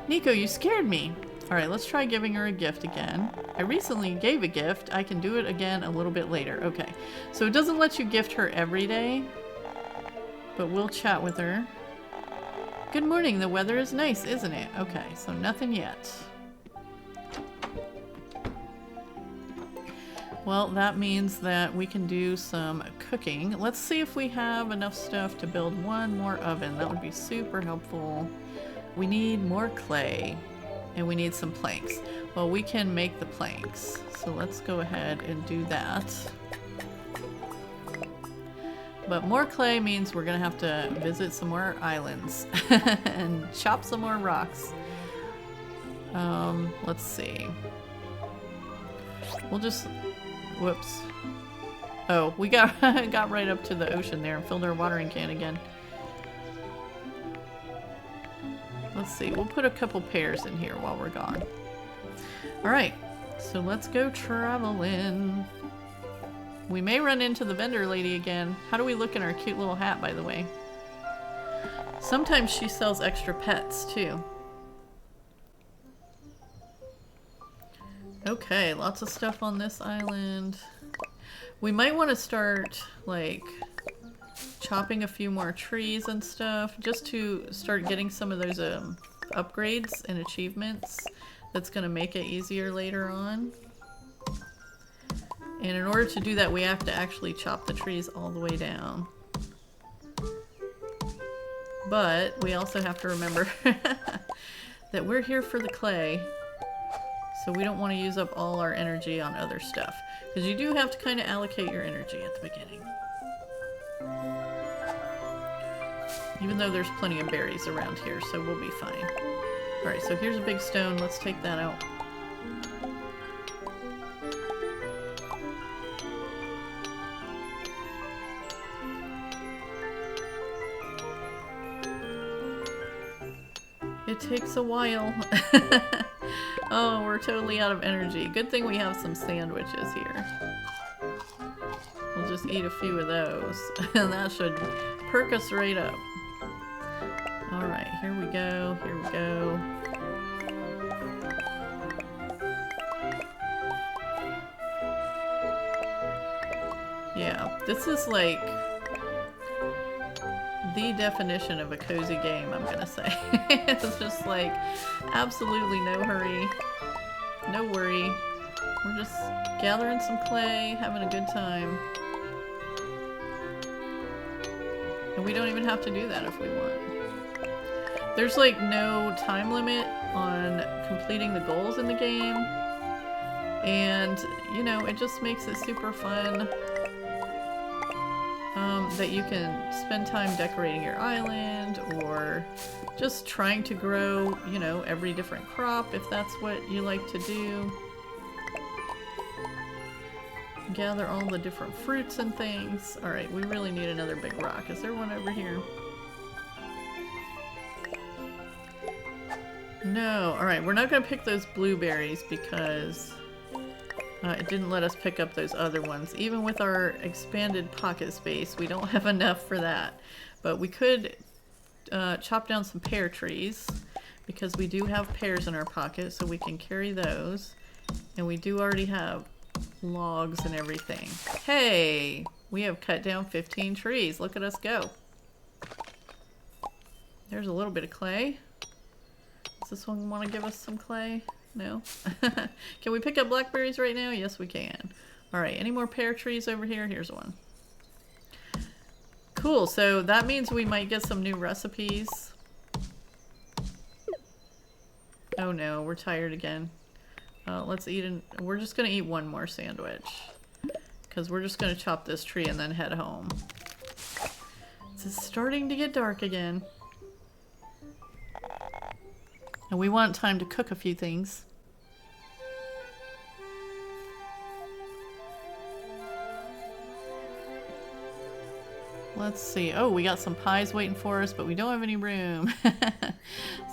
Speaker 1: Nico, you scared me. All right, let's try giving her a gift again. I recently gave a gift. I can do it again a little bit later. Okay, so it doesn't let you gift her every day, but we'll chat with her. Good morning. The weather is nice, isn't it? Okay, so nothing yet. Well, that means that we can do some cooking. Let's see if we have enough stuff to build one more oven. That would be super helpful. We need more clay, and we need some planks. Well, we can make the planks, so let's go ahead and do that. But more clay means we're gonna have to visit some more islands and chop some more rocks. Let's see. We'll just, whoops. Oh, we got right up to the ocean there and filled our watering can again. Let's see, we'll put a couple pears in here while we're gone. All right, so let's go traveling. We may run into the vendor lady again. How do we look in our cute little hat, by the way? Sometimes she sells extra pets, too. Okay, lots of stuff on this island. We might want to start, like, chopping a few more trees and stuff, just to start getting some of those upgrades and achievements. That's going to make it easier later on. And in order to do that, we have to actually chop the trees all the way down. But we also have to remember that we're here for the clay, so we don't want to use up all our energy on other stuff. Because you do have to kind of allocate your energy at the beginning. Even though there's plenty of berries around here, so we'll be fine. Alright, so here's a big stone. Let's take that out. It takes a while. Oh, we're totally out of energy. Good thing we have some sandwiches here. We'll just eat a few of those, and that should perk us right up. Alright, here we go, here we go. Yeah, this is like the definition of a cozy game, I'm gonna say. It's just like absolutely no hurry, no worry. We're just gathering some clay, having a good time. And we don't even have to do that if we want. There's like no time limit on completing the goals in the game. And, you know, it just makes it super fun. That you can spend time decorating your island or just trying to grow, you know, every different crop if that's what you like to do. Gather all the different fruits and things. Alright, we really need another big rock. Is there one over here? No. Alright, we're not going to pick those blueberries because it didn't let us pick up those other ones. Even with our expanded pocket space, we don't have enough for that. But we could chop down some pear trees. because we do have pears in our pocket, so we can carry those. And we do already have logs and everything. Hey! We have cut down 15 trees. Look at us go. There's a little bit of clay. Does this one want to give us some clay? No? Can we pick up blackberries right now? Yes, we can. Alright, any more pear trees over here? Here's one. Cool, so that means we might get some new recipes. Oh no, we're tired again. Let's eat we're just gonna eat one more sandwich. Because we're just gonna chop this tree and then head home. It's starting to get dark again. And we want time to cook a few things. Let's see. Oh, we got some pies waiting for us, but we don't have any room.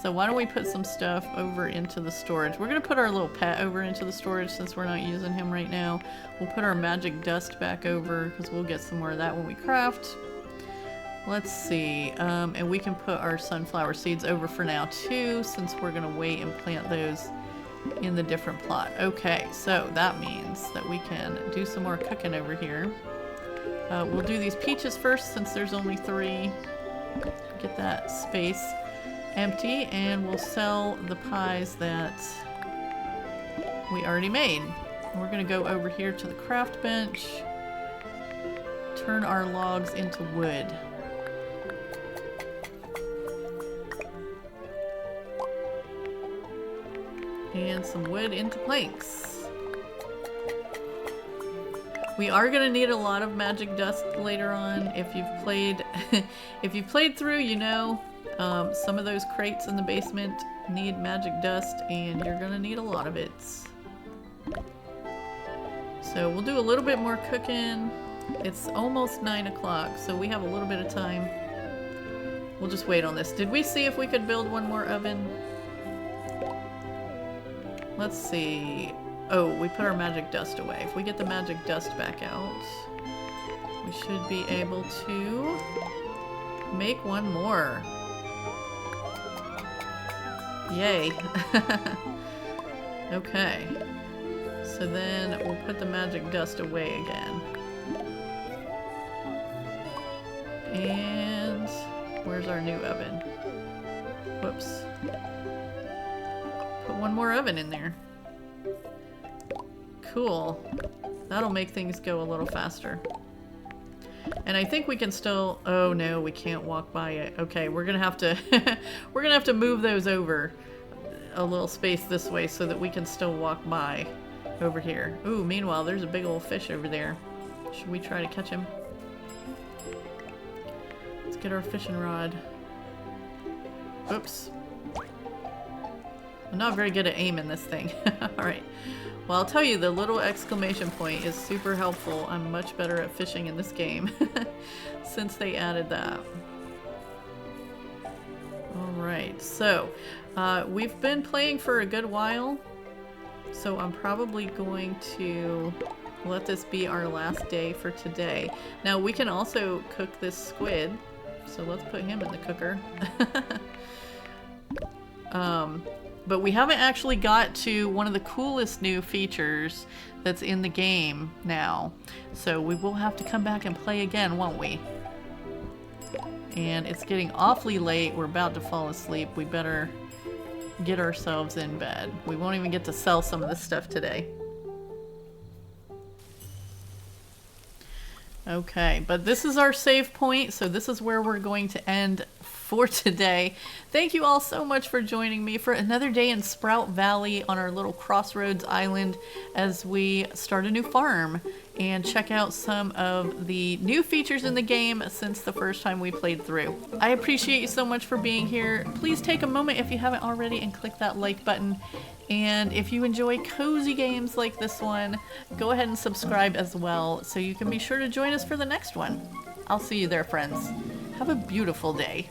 Speaker 1: So why don't we put some stuff over into the storage? We're going to put our little pet over into the storage since we're not using him right now. We'll put our magic dust back over because we'll get some more of that when we craft. Let's see. And we can put our sunflower seeds over for now too, since we're going to wait and plant those in the different plot. Okay, so that means that we can do some more cooking over here. We'll do these peaches first since there's only 3. Get that space empty, and we'll sell the pies that we already made. We're going to go over here to the craft bench, turn our logs into wood. And some wood into planks. We are going to need a lot of magic dust later on. If you've played if you've played through, you know some of those crates in the basement need magic dust, and you're going to need a lot of it. So we'll do a little bit more cooking. It's almost 9 o'clock, so we have a little bit of time. We'll just wait on this. Did we see if we could build one more oven? Let's see. Oh, we put our magic dust away. If we get the magic dust back out, we should be able to make one more. Yay. Okay. So then we'll put the magic dust away again. And where's our new oven? Whoops. Put one more oven in there. Cool. That'll make things go a little faster. And I think we can still... Oh no, we can't walk by it. Okay, we're gonna have to... we're gonna have to move those over a little space this way so that we can still walk by over here. Ooh, meanwhile, there's a big old fish over there. Should we try to catch him? Let's get our fishing rod. Oops. I'm not very good at aiming this thing. Alright. Well, I'll tell you, the little exclamation point is super helpful. I'm much better at fishing in this game since they added that. Alright, so we've been playing for a good while, so I'm probably going to let this be our last day for today. Now, we can also cook this squid, so let's put him in the cooker. But we haven't actually got to one of the coolest new features that's in the game now. So we will have to come back and play again, won't we? And it's getting awfully late. We're about to fall asleep. We better get ourselves in bed. We won't even get to sell some of this stuff today. Okay, but this is our save point, so this is where we're going to end for today. Thank you all so much for joining me for another day in Sprout Valley on our little Crossroads Island as we start a new farm and check out some of the new features in the game since the first time we played through. I appreciate you so much for being here. Please take a moment if you haven't already and click that like button. And if you enjoy cozy games like this one, go ahead and subscribe as well so you can be sure to join us for the next one. I'll see you there, friends. Have a beautiful day.